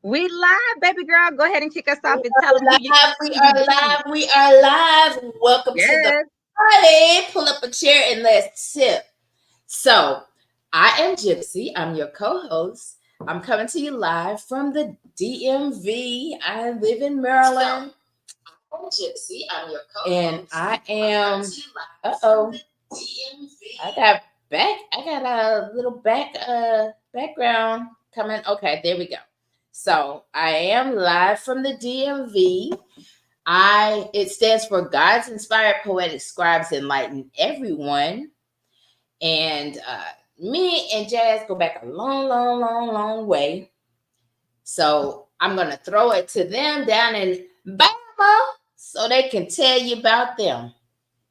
We live, baby girl. Go ahead and kick us off and tell them who you We are live. We are live. Welcome to the Yes. party. Pull up a chair and let's sip. So, I am Gypsy. I'm your co-host. I'm coming to you live from the DMV. I live in Maryland. I'm Gypsy. I'm your co-host. And I am. Uh-oh. I got back. I got a little background coming. Okay, there we go. So I am live from the DMV. It stands for God's Inspired Poetic Scribes Enlighten Everyone. And me and Jazz go back a long way. So I'm gonna throw it to them down in Bama so they can tell you about them.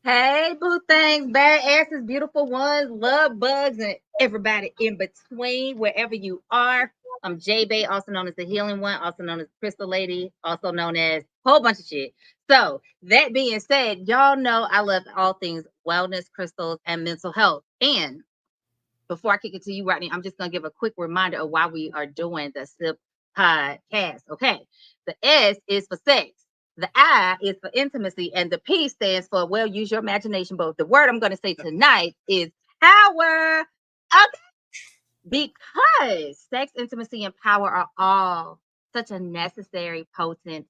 Hey, boo things, bad asses, beautiful ones, love bugs, and everybody in between, wherever you are. I'm J Bay, also known as the Healing One, also known as Crystal Lady, also known as a whole bunch of shit. So, that being said, y'all know I love all things wellness, crystals, and mental health. And before I kick it to you, Rodney, I'm just going to give a quick reminder of why we are doing the SIP podcast. Okay. The S is for sex. The I is for intimacy, and the P stands for, well, use your imagination. But the word I'm going to say tonight is power. Okay. Because sex, intimacy, and power are all such a necessary, potent,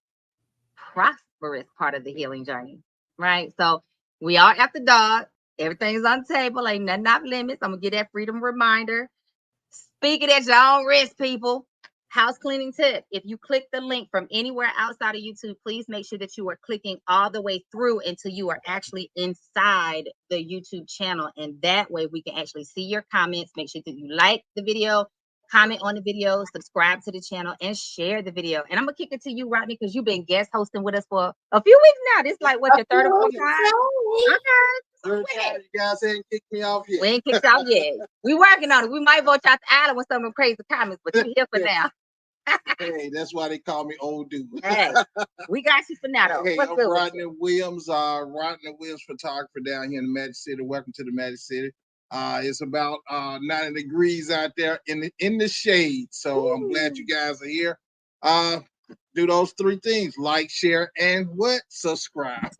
prosperous part of the healing journey, right? So we are at the dog. Everything's on the table. Ain't nothing off limits. I'm going to get that freedom reminder. Speaking at your own risk, people. House cleaning tip. If you click the link from anywhere outside of YouTube, please make sure that you are clicking all the way through until you are actually inside the YouTube channel. And that way we can actually see your comments. Make sure that you like the video, comment on the video, subscribe to the channel, and share the video. And I'm going to kick it to you, Rodney, because you've been guest hosting with us for a few weeks now. This is like, what, your third or fourth time? Okay. Third time, you guys ain't kicked me off yet. We ain't kicked out yet. We working on it. We might vote you out the island with some of them crazy comments, but you're here for now. Hey, that's why they call me old dude. Hey, we got you for now, though. Hey, What's I'm good with Rodney you? Williams, photographer down here in the Magic City. Welcome to the Magic City. It's about 90 degrees out there in the shade. So I'm glad you guys are here. Do those three things: like, share, and what? Subscribe.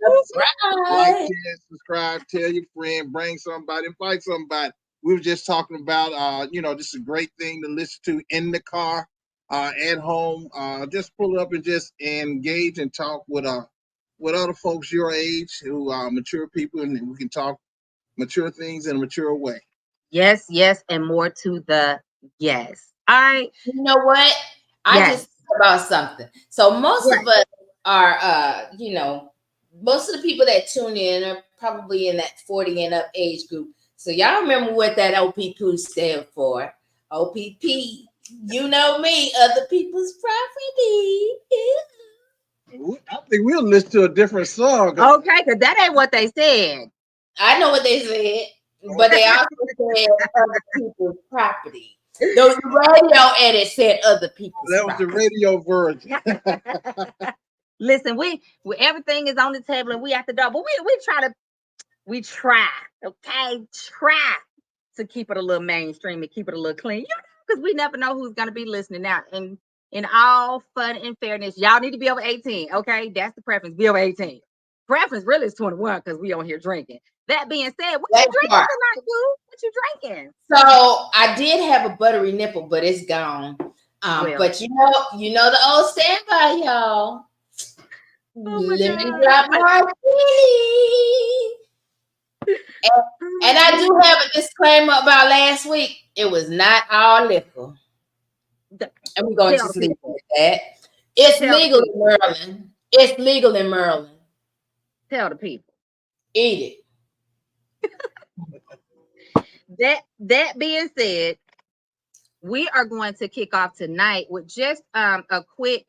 Like, share, subscribe, tell your friend, bring somebody, invite somebody. We were just talking about this is a great thing to listen to in the car, at home. Just pull up and just engage and talk with other folks your age who are mature people, and we can talk mature things in a mature way. Yes, yes, and more to the yes. All right. You know what? I Yes. just thought about something. So most What? of us are, most of the people that tune in are probably in that 40 and up age group. So y'all remember what that OPP stand for? OPP, you know me, other people's property. I think we'll listen to a different song. Okay, because that ain't what they said. I know what they said, but they also said other people's property. The radio edit said other people's That was the radio version. Listen, we everything is on the table and we at the door, but we try, okay, try to keep it a little mainstream and keep it a little clean, because we never know who's gonna be listening now. And in all fun and fairness, y'all need to be over 18, okay? That's the preference. Be over 18. Preference really is 21 because we on here drinking. That being said, what you drinking tonight, dude? What you drinking? So I did have a buttery nipple, but it's gone. But you know the old standby, y'all. Let me drop martini. And I do have a disclaimer about last week. It was not all liquor. And we're going to just leave it at that. It's legal in Maryland. It's legal in Maryland. Tell the people. Eat it. That being said, we are going to kick off tonight with just a quick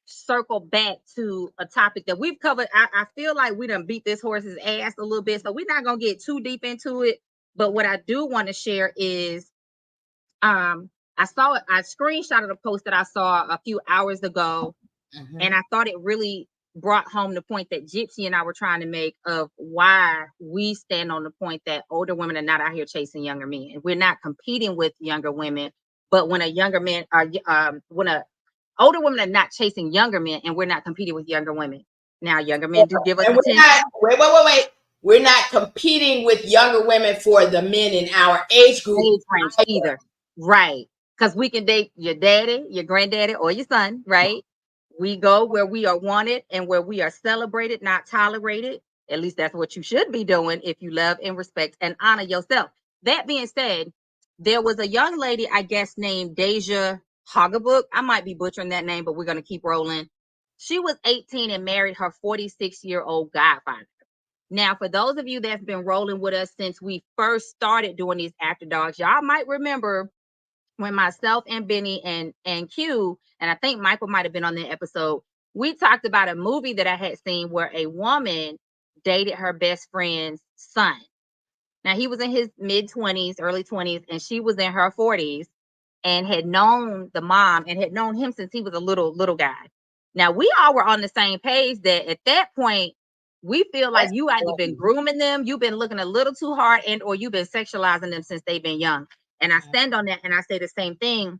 circle back to a topic that we've covered. I feel like we done beat this horse's ass a little bit, so we're not gonna get too deep into it. But what I do want to share is I screenshotted a post that I saw a few hours ago, and I thought it really brought home the point that Gypsy and I were trying to make of why we stand on the point that older women are not out here chasing younger men. We're not competing with younger women, but when a younger man when a older women are not chasing younger men, and we're not competing with younger women. Now, younger men do give us And attention. wait. We're not competing with younger women for the men in our age group. Age range either. Right. Because we can date your daddy, your granddaddy, or your son, right? We go where we are wanted and where we are celebrated, not tolerated. At least that's what you should be doing if you love and respect and honor yourself. That being said, there was a young lady, I guess, named Deja Hoggabook. I might be butchering that name, but we're going to keep rolling. She was 18 and married her 46-year-old godfather. Now, for those of you that's been rolling with us since we first started doing these after dogs, y'all might remember when myself and Benny and Q, and I think Michael might have been on the episode, we talked about a movie that I had seen where a woman dated her best friend's son. Now, he was in his mid-20s, early 20s, and she was in her 40s and had known the mom and had known him since he was a little guy. Now, we all were on the same page that at that point, we feel like you either been grooming them, you've been looking a little too hard, and or you've been sexualizing them since they've been young. And I stand on that and I say the same thing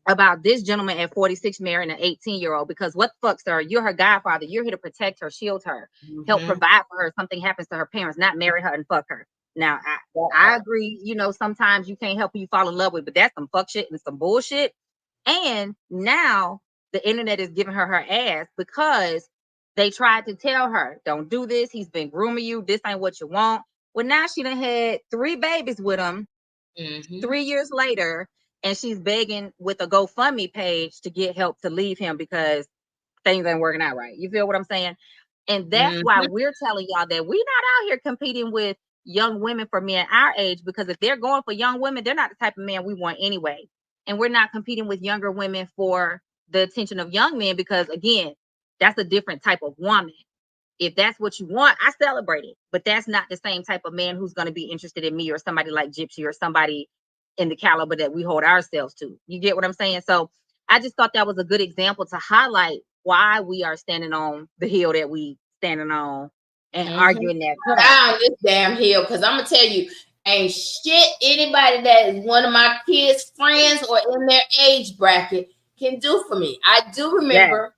about this gentleman at 46 marrying an 18-year-old, because what the fuck, sir? You're her godfather. You're here to protect her, shield her, help provide for her if something happens to her parents, not marry her and fuck her. Now, I agree, you know, sometimes you can't help who you fall in love with, but that's some fuck shit and some bullshit. And now the internet is giving her ass because they tried to tell her, don't do this. He's been grooming you. This ain't what you want. Well, now she done had 3 babies with him 3 years later, and she's begging with a GoFundMe page to get help to leave him because things ain't working out right. You feel what I'm saying? And that's why we're telling y'all that we're not out here competing with young women for men our age, because if they're going for young women, they're not the type of man we want anyway. And we're not competing with younger women for the attention of young men because, again, that's a different type of woman. If that's what you want, I celebrate it. But that's not the same type of man who's going to be interested in me or somebody like Gypsy or somebody in the caliber that we hold ourselves to. You get what I'm saying? So I just thought that was a good example to highlight why we are standing on the hill that we standing on and arguing that down this damn hill. Because I'm gonna tell you, ain't shit anybody that is one of my kids' friends or in their age bracket can do for me. I do remember.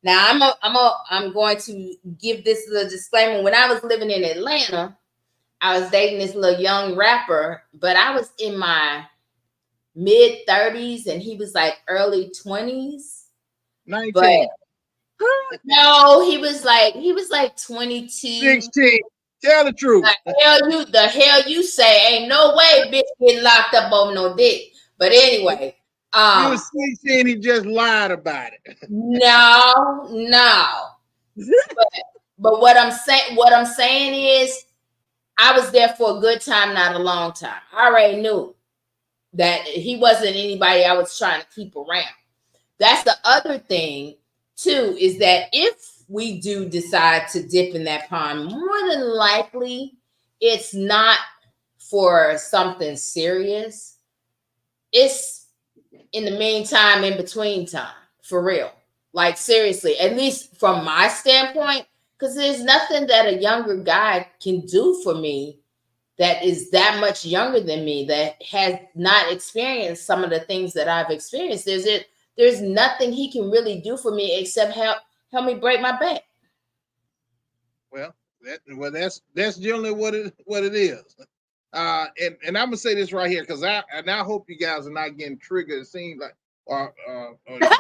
Now I'm going to give this little disclaimer. When I was living in Atlanta, I was dating this little young rapper, but I was in my mid 30s and he was like early 20s. 19. But no, he was like 22. 16. Tell the truth. The hell you say? Ain't no way bitch getting locked up over no dick. But anyway, You was 16, he just lied about it. No. But what I'm saying is I was there for a good time, not a long time. I already knew that he wasn't anybody I was trying to keep around. That's the other thing too, is that if we do decide to dip in that pond, more than likely it's not for something serious. It's in the meantime, in between time, for real. Like seriously, at least from my standpoint, because there's nothing that a younger guy can do for me that is that much younger than me, that has not experienced some of the things that I've experienced. There's nothing he can really do for me except help me break my back. Well, that's generally what it is. And I'm gonna say this right here because I hope you guys are not getting triggered. It seems like or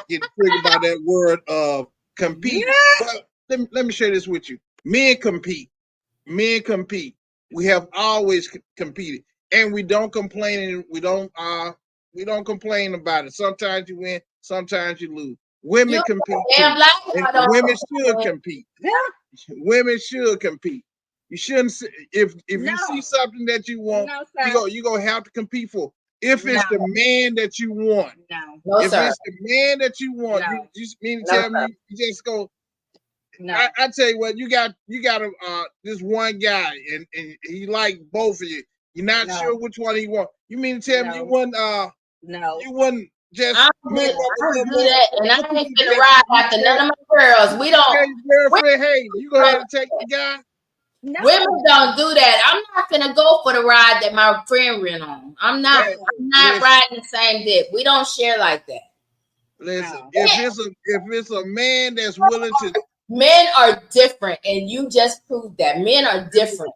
getting triggered by that word of compete. But let me share this with you. Men compete. We have always competed, and we don't complain, and we don't complain about it. Sometimes you win, sometimes you lose. Women compete too, and women should compete. Women should compete. You shouldn't. If you see something that you want, you gonna have to compete for. If it's the man that you want, if it's the man that you want, you mean to tell me you just go. No. I tell you what, you got this one guy, and he like both of you. You're not sure which one he want. You mean to tell me you wouldn't you wouldn't just I do that, and I ain't gonna ride after none of my girls. We don't. Girlfriend, hey, you go ahead and take the guy. No. Women don't do that. I'm not gonna go for the ride that my friend ran on. I'm not riding the same dick. We don't share like that. Listen, No. if it's a man that's willing to Men are different, and you just proved that men are different.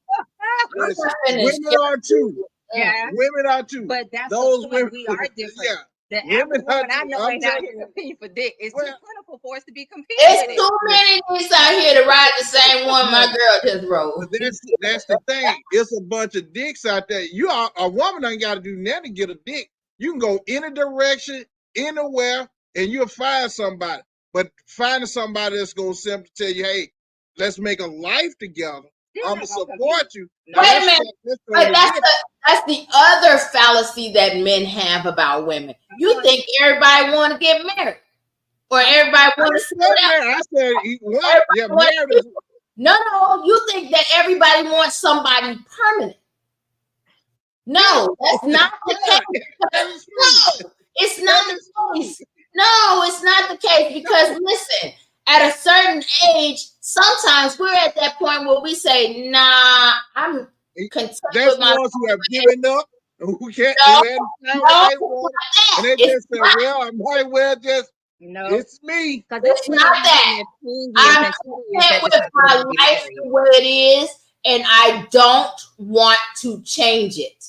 listen, I'm not finished. women are too. Yeah, Women are too. but that's Those the point. women, We are different. yeah, The women average are woman I too. know I'm ain't out telling here competing for dick. It's too well, plentiful for us to be competing with It's it. too many dicks out here to ride the same one my no, girl just rode. but that's the thing. It's a bunch of dicks out there. You are a woman ain't got to do nothing to get a dick. You can go any direction, anywhere, and you'll find somebody. But finding somebody that's gonna simply tell you, hey, let's make a life together. They're I'm not gonna gonna support compete. you. No. Now Wait a minute. let's go But to that's the other fallacy that men have about women. You think everybody want to get married, or everybody I want to didn't settle say down. married. I said what? Everybody Yeah, want married is no. You think that everybody wants somebody permanent. No, that's not the yeah, case. that is true. No, it's That not is the true. case. No, it's not the case because listen, at a certain age, sometimes we're at that point where we say, "Nah, I'm content That's with the my." ones who have given up, who can't, No, who hadn't found what no, they it's want, not and that. they It's just said, not. "Well, I might well just No, it's me." because it's It's plenty not of women that. in their 20s I'm and 20 years content that with decide they my want to get life married. the way it is, and I don't want to change it.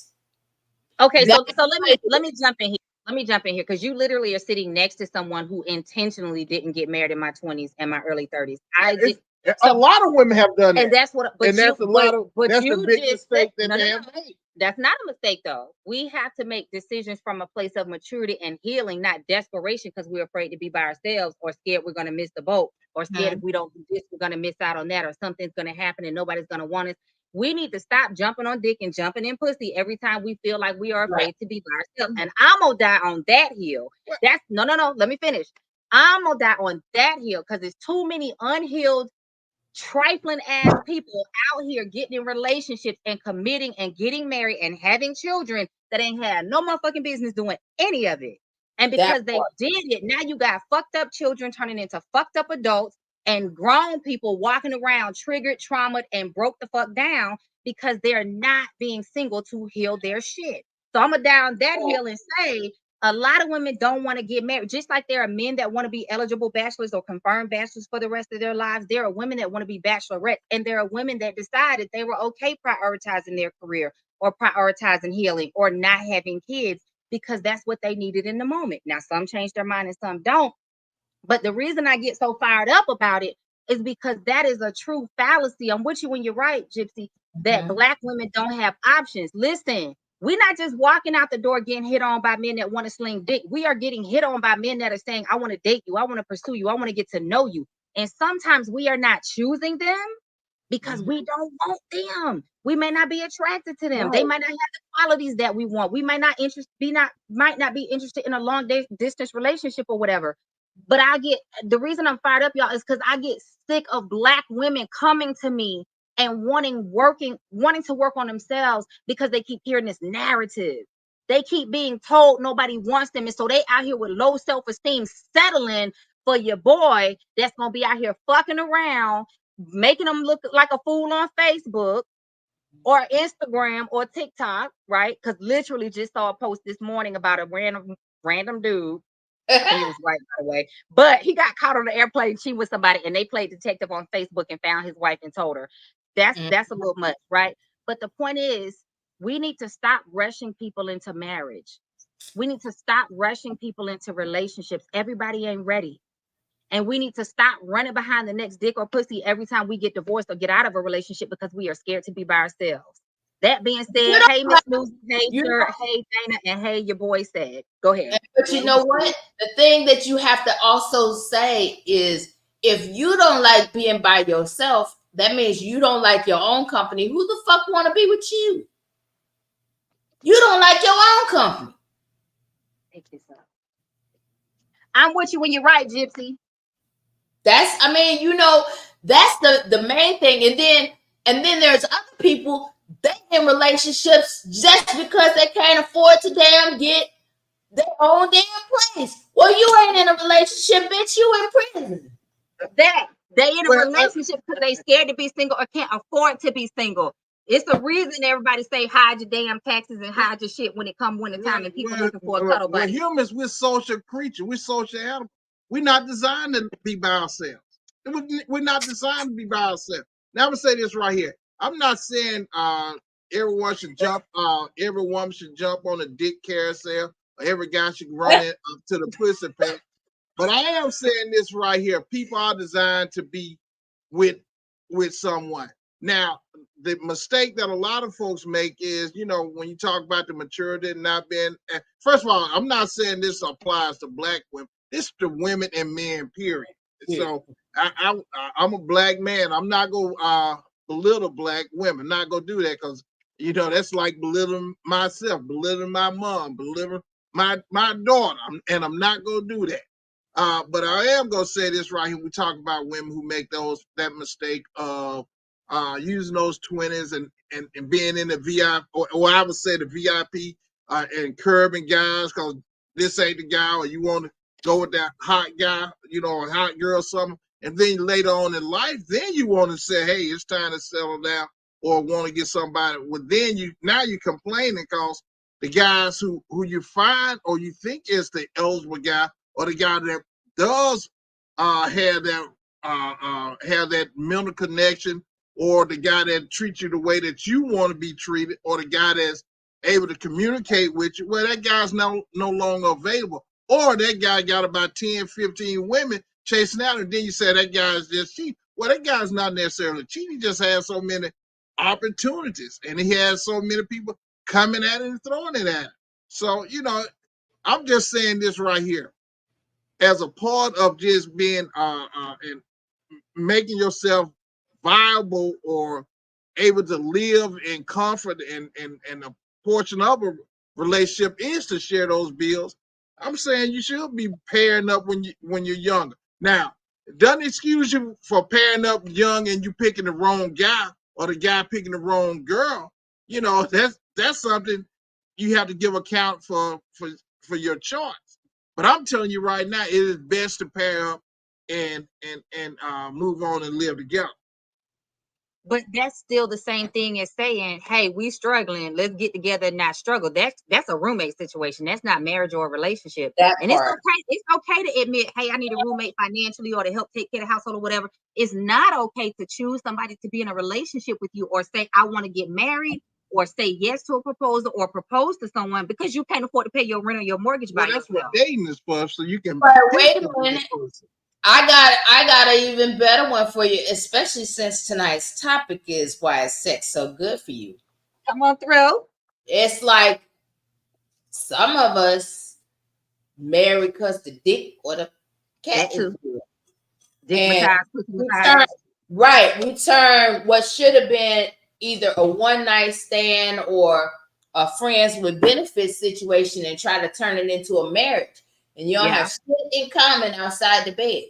Okay, That's so let what me it let is. me jump in here. Let me jump in here because you literally are sitting next to someone who intentionally didn't get married in my 20s and my early 30s. I It's, did a so, lot of women have done and that, that's what. and that's a lot of But that's the you big just said mistake that no, no, they no. have made. That's not a mistake though. We have to make decisions from a place of maturity and healing, not desperation because we're afraid to be by ourselves or scared we're going to miss the boat or scared if we don't do this we're going to miss out on that or something's going to happen and nobody's going to want us. We need to stop jumping on dick and jumping in pussy every time we feel like we are Right. afraid to be by ourselves. And I'm gonna die on that hill. That's no. Let me finish. I'm gonna die on that hill because there's too many unhealed trifling ass people out here getting in relationships and committing and getting married and having children that ain't had no motherfucking business doing any of it. And That because they part. did it, now you got fucked up children turning into fucked up adults and grown people walking around triggered, traumatized, and broke the fuck down because they're not being single to heal their shit. So I'm gonna down that hill and say a lot of women don't want to get married, just like there are men that want to be eligible bachelors or confirmed bachelors for the rest of their lives. There are women that want to be bachelorettes, and there are women that decided they were okay prioritizing their career or prioritizing healing or not having kids because that's what they needed in the moment. Now, some change their mind and some don't. But the reason I get so fired up about it is because that is a true fallacy. I'm with you when you're right, Gypsy, that Mhm. Black women don't have options. Listen, we're not just walking out the door getting hit on by men that want to sling dick. We are getting hit on by men that are saying, I want to date you, I want to pursue you, I want to get to know you. And sometimes we are not choosing them because Mhm. we don't want them. We may not be attracted to them. They Right. might not have the qualities that we want. We might not might not be interested in a long distance relationship or whatever. But I get the reason I'm fired up, y'all, is because I get sick of Black women coming to me and wanting to work on themselves because they keep hearing this narrative. They keep being told nobody wants them. And so they out here with low self-esteem, settling for your boy that's gonna be out here fucking around, making them look like a fool on Facebook or Instagram or TikTok, right? Because literally just saw a post this morning about a random dude. He was white, by the way, but he got caught on the airplane cheating with somebody, and they played detective on Facebook and found his wife and told her. That's a little much, right? But the point is, we need to stop rushing people into marriage. We need to stop rushing people into relationships. Everybody ain't ready. And we need to stop running behind the next dick or pussy every time we get divorced or get out of a relationship because we are scared to be by ourselves. That being You said, know, hey, Miss Lucy, hey, you sir, hey, Dana, and hey, your boy said. Go ahead. But you know what? The thing that you have to also say is if you don't like being by yourself, that means you don't like your own company. Who the fuck want to be with you? You don't like your own company. Pick this up. I'm with you when you're right, Gypsy. That's I mean, that's the main thing. And then there's other people they in relationships just because they can't afford to damn get their own damn place. Well, you ain't in a relationship, bitch. You in prison. That they in a Well, relationship because they scared to be single or can't afford to be single. It's the reason everybody say hide your damn taxes and hide your shit when it come winter time and people looking for a cuddle buddy. Humans, we're social creatures. We're social animals. We're not designed to be by ourselves. We're not designed to be by ourselves. Now I'm gonna say this right here. I'm not saying everyone should jump. Every woman should jump on a dick carousel. Or every guy should run it up to the pussy pack. But I am saying this right here. People are designed to be with someone. Now, the mistake that a lot of folks make is, when you talk about the maturity and not being, first of all, I'm not saying this applies to black women. This to women and men, period. Yeah. So I'm a black man. I'm not going to belittle black women. Not going to do that because, that's like belittling myself, belittling my mom, belittling my daughter. And I'm not going to do that. But I am gonna say this right here. We talk about women who make that mistake of using those 20s and being in the VIP, or I would say the VIP, and curbing guys because this ain't the guy, or you want to go with that hot guy, a hot girl, or something. And then later on in life, then you want to say, hey, it's time to settle down, or want to get somebody. Well, then you're complaining because the guys who you find or you think is the eligible guy, or the guy that does have that mental connection, or the guy that treats you the way that you want to be treated, or the guy that's able to communicate with you, well, that guy's no longer available. Or that guy got about 10, 15 women chasing out, and then you say that guy is just cheap. Well, that guy's not necessarily cheap. He just has so many opportunities, and he has so many people coming at it and throwing it at him. So, I'm just saying this right here. As a part of just being and making yourself viable or able to live in comfort, and a portion of a relationship is to share those bills. I'm saying you should be pairing up when you're younger. Now, it doesn't excuse you for pairing up young and you picking the wrong guy, or the guy picking the wrong girl. That's something you have to give account for your choice. But I'm telling you right now, it is best to pair up and move on and live together. But that's still the same thing as saying, hey, we struggling, let's get together and not struggle. That's a roommate situation. That's not marriage or a relationship. And it's okay to admit, hey, I need a roommate financially or to help take care of the household or whatever. It's not okay to choose somebody to be in a relationship with you, or say, I want to get married, or say yes to a proposal, or propose to someone because you can't afford to pay your rent or your mortgage by yourself. That's what dating is for, so you can. But wait a minute. I got an even better one for you, especially since tonight's topic is why is sex so good for you. Come on through. It's like some of us marry because the dick or the cat is good. We turn what should have been either a one-night stand or a friends with benefits situation and try to turn it into a marriage. And you don't have shit in common outside the bed.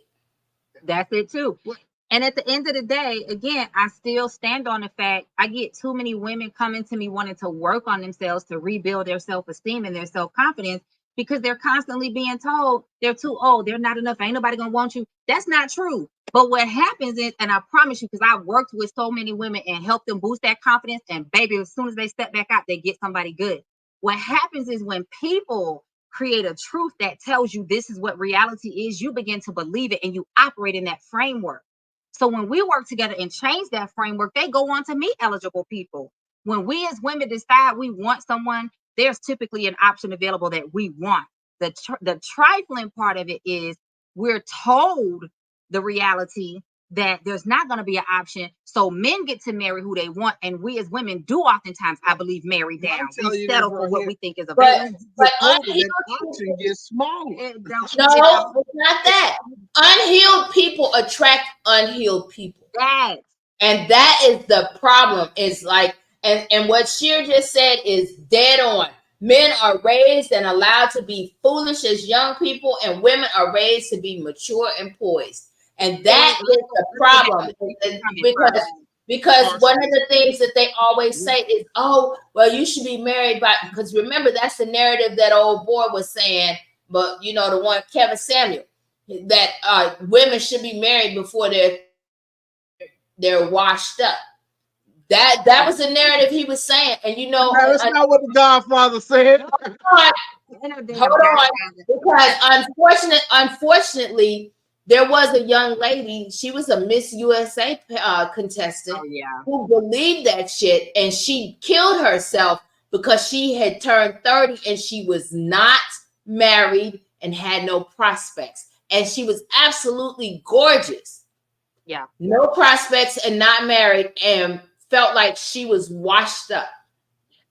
That's it too. And at the end of the day, again, I still stand on the fact I get too many women coming to me wanting to work on themselves to rebuild their self-esteem and their self-confidence, because they're constantly being told they're too old, they're not enough, ain't nobody gonna want you. That's not true. But what happens is, and I promise you, because I've worked with so many women and helped them boost that confidence, and baby, as soon as they step back out, they get somebody good. What happens is when people create a truth that tells you this is what reality is, you begin to believe it and you operate in that framework. So when we work together and change that framework, they go on to meet eligible people. When we as women decide we want someone, there's typically an option available that we want. The trifling part of it is we're told the reality that there's not going to be an option. So men get to marry who they want, and we as women do oftentimes, I believe, marry down. We settle for what we think is available. But that option gets smaller. No, it's not that. Unhealed people attract unhealed people. And that is the problem. It's like, and what Sheer just said is dead on. Men are raised and allowed to be foolish as young people, and women are raised to be mature and poised. And that is the problem. Because one of the things that they always say is, oh, well, you should be married by, because remember, that's the narrative that old boy was saying, but the one, Kevin Samuel, that women should be married before they're washed up. That was the narrative he was saying. And you know, No, that's not what the Godfather said. hold on, because unfortunately, there was a young lady. She was a Miss USA contestant who believed that shit, and she killed herself because she had turned 30 and she was not married and had no prospects, and she was absolutely gorgeous. Yeah, no prospects and not married, and felt like she was washed up.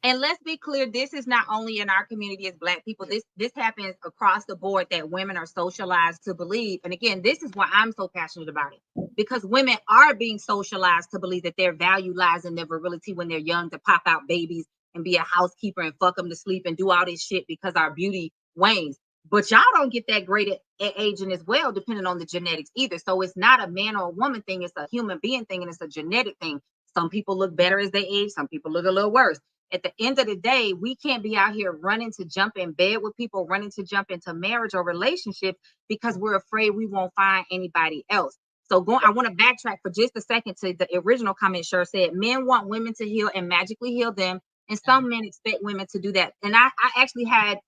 And let's be clear, this is not only in our community as Black people. This happens across the board, that women are socialized to believe. And again, this is why I'm so passionate about it, because women are being socialized to believe that their value lies in their virility when they're young, to pop out babies and be a housekeeper and fuck them to sleep and do all this shit because our beauty wanes. But y'all don't get that great at aging as well, depending on the genetics either. So it's not a man or a woman thing. It's a human being thing, and it's a genetic thing. Some people look better as they age. Some people look a little worse. At the end of the day, we can't be out here running to jump in bed with people, running to jump into marriage or relationship because we're afraid we won't find anybody else. So I want to backtrack for just a second to the original comment. Sure said, men want women to heal and magically heal them. And some men expect women to do that. And I actually had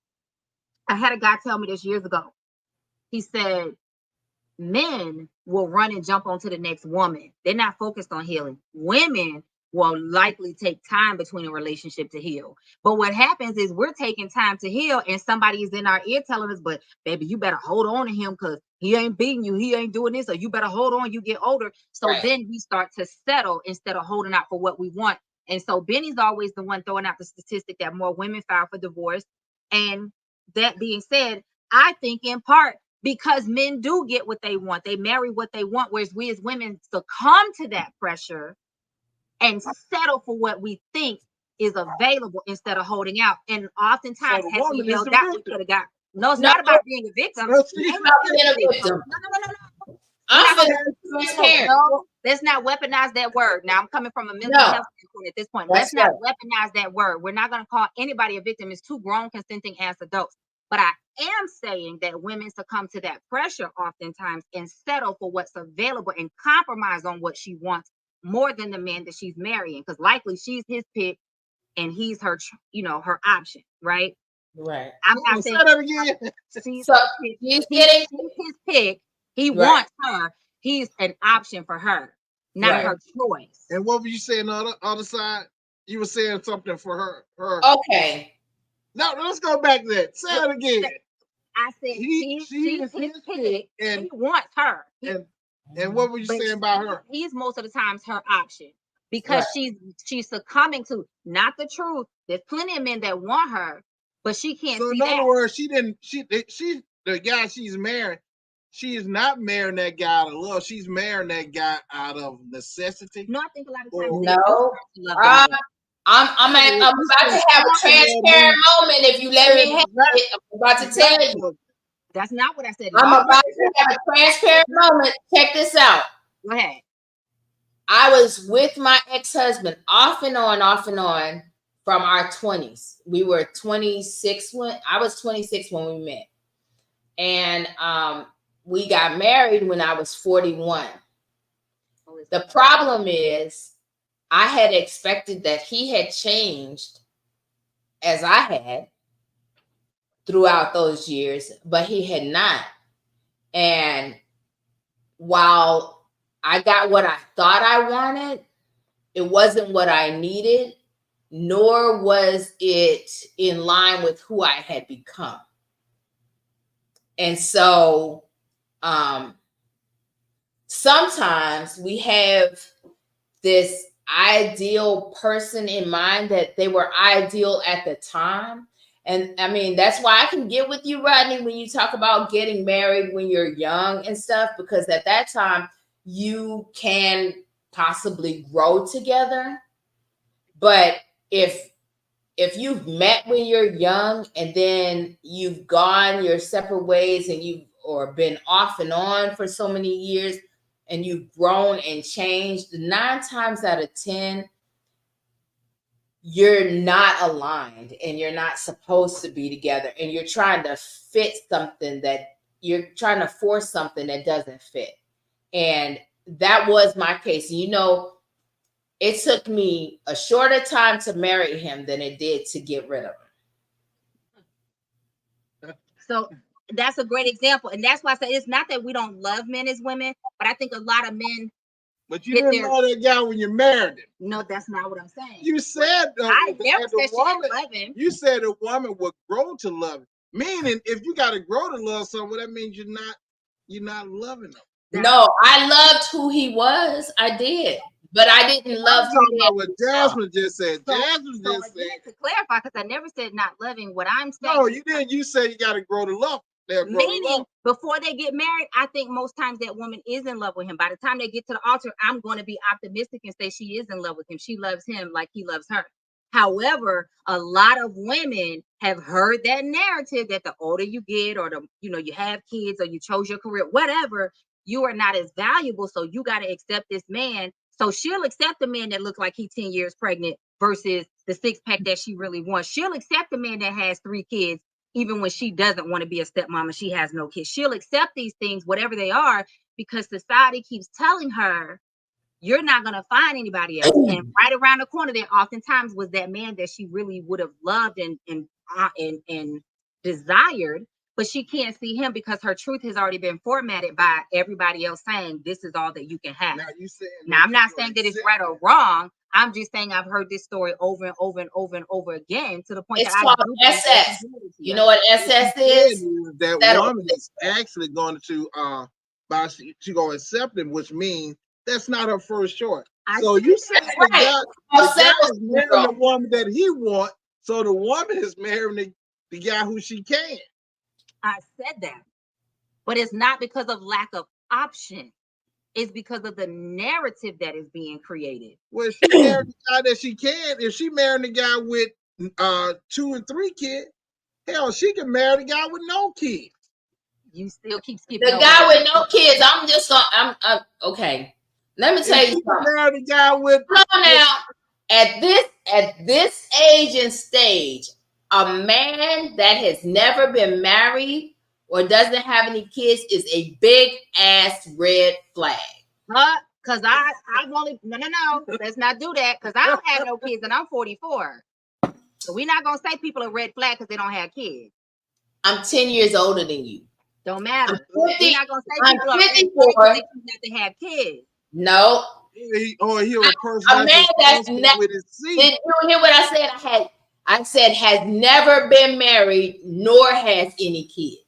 a guy tell me this years ago. He said, men will run and jump onto the next woman. They're not focused on healing. Women will likely take time between a relationship to heal. But what happens is we're taking time to heal, and somebody is in our ear telling us, but baby, you better hold on to him because he ain't beating you. He ain't doing this, or you better hold on. You get older. So then we start to settle instead of holding out for what we want. And so Benny's always the one throwing out the statistic that more women file for divorce. And that being said, I think in part because men do get what they want. They marry what they want, whereas we as women succumb to that pressure and settle for what we think is available instead of holding out. And oftentimes, had we held out, we could have got. No, it's not about being a victim. It's about being a victim. No. No, let's not weaponize that word. Now, I'm coming from a mental health standpoint at this point. Let's not weaponize that word. We're not going to call anybody a victim. It's two grown, consenting as adults. But I am saying that women succumb to that pressure oftentimes and settle for what's available and compromise on what she wants more than the man that she's marrying, because likely she's his pick and he's her, her option, right? Right. I'm not saying that again. She's getting his pick. He wants her. He's an option for her, not her choice. And what were you saying on the other side? You were saying something for her. Okay. No, let's go back to that. Say it again. I said she's his pick, and he wants her. And what were you saying about her? He's most of the times her option because she's succumbing to not the truth. There's plenty of men that want her, but she can't. So see in other words, she the guy she's marrying. She is not marrying that guy out of love. She's marrying that guy out of necessity. No, I think a lot of times. No. I'm about to have a transparent moment. If you let me have it, I'm about to tell you. That's not what I said. I'm about to have a transparent moment. Check this out. Go ahead. I was with my ex-husband off and on from our 20s. We were 26 when I was 26 when we met. And we got married when I was 41. The problem is I had expected that he had changed as I had throughout those years, but he had not. And while I got what I thought I wanted, it wasn't what I needed, nor was it in line with who I had become. And so sometimes we have this ideal person in mind that they were ideal at the time. And I mean, that's why I can get with you, Rodney, when you talk about getting married when you're young and stuff, because at that time you can possibly grow together. But if you've met when you're young and then you've gone your separate ways and you've been off and on for so many years and you've grown and changed, 9 times out of 10, you're not aligned and you're not supposed to be together, and you're trying to fit something that you're trying to force something that doesn't fit. And that was my case. You know, it took me a shorter time to marry him than it did to get rid of him. So that's a great example. And that's why I say it's not that we don't love men as women, but I think a lot of men. But you didn't love that guy when you married him. No, that's not what I'm saying. You said I never said she didn't love him. You said a woman would grow to love him. Meaning, if you got to grow to love someone, that means you're not loving them. No, I loved who he was. I did. But I didn't love about what Jasmine just said. So, Jasmine just said. To clarify, because I never said not loving. What I'm saying. No, you didn't. You said you got to grow to love. Meaning, before they get married, I think most times that woman is in love with him. By the time they get to the altar, I'm going to be optimistic and say she is in love with him. She loves him like he loves her. However, a lot of women have heard that narrative that the older you get, or you have kids, or you chose your career, whatever, you are not as valuable. So you got to accept this man. So she'll accept a man that looks like he's 10 years pregnant versus the six pack that she really wants. She'll accept a man that has 3 kids, even when she doesn't want to be a stepmom and she has no kids. She'll accept these things, whatever they are, because society keeps telling her, you're not going to find anybody else. And right around the corner there oftentimes was that man that she really would have loved and desired, but she can't see him because her truth has already been formatted by everybody else saying this is all that you can have. Now I'm not saying that it's right or wrong. I'm just saying I've heard this story over and over and over and over again to the point it's called SS. You know what SS is? That woman is actually going to she's going to accept him, which means that's not her first choice. So you said the guy is marrying the woman that he wants, so the woman is marrying the guy who she can. I said that, but it's not because of lack of option. It's because of the narrative that is being created. Well, if she married the guy that she can, if she married the guy with 2 and 3 kids, hell, she can marry the guy with no kids. You still keep skipping the guy with no kids. I'm okay. Let me tell you something. Marry the guy with now. At this age and stage, a man that has never been married or doesn't have any kids is a big ass red flag. Because I've only no. Let's not do that because I don't have no kids and I'm 44. So we're not gonna say people are red flag because they don't have kids. I'm 10 years older than you. Don't matter. We're not gonna say people are red flag because they have to have kids. No. He'll a man that's never. Did you hear what I said? I said has never been married nor has any kids.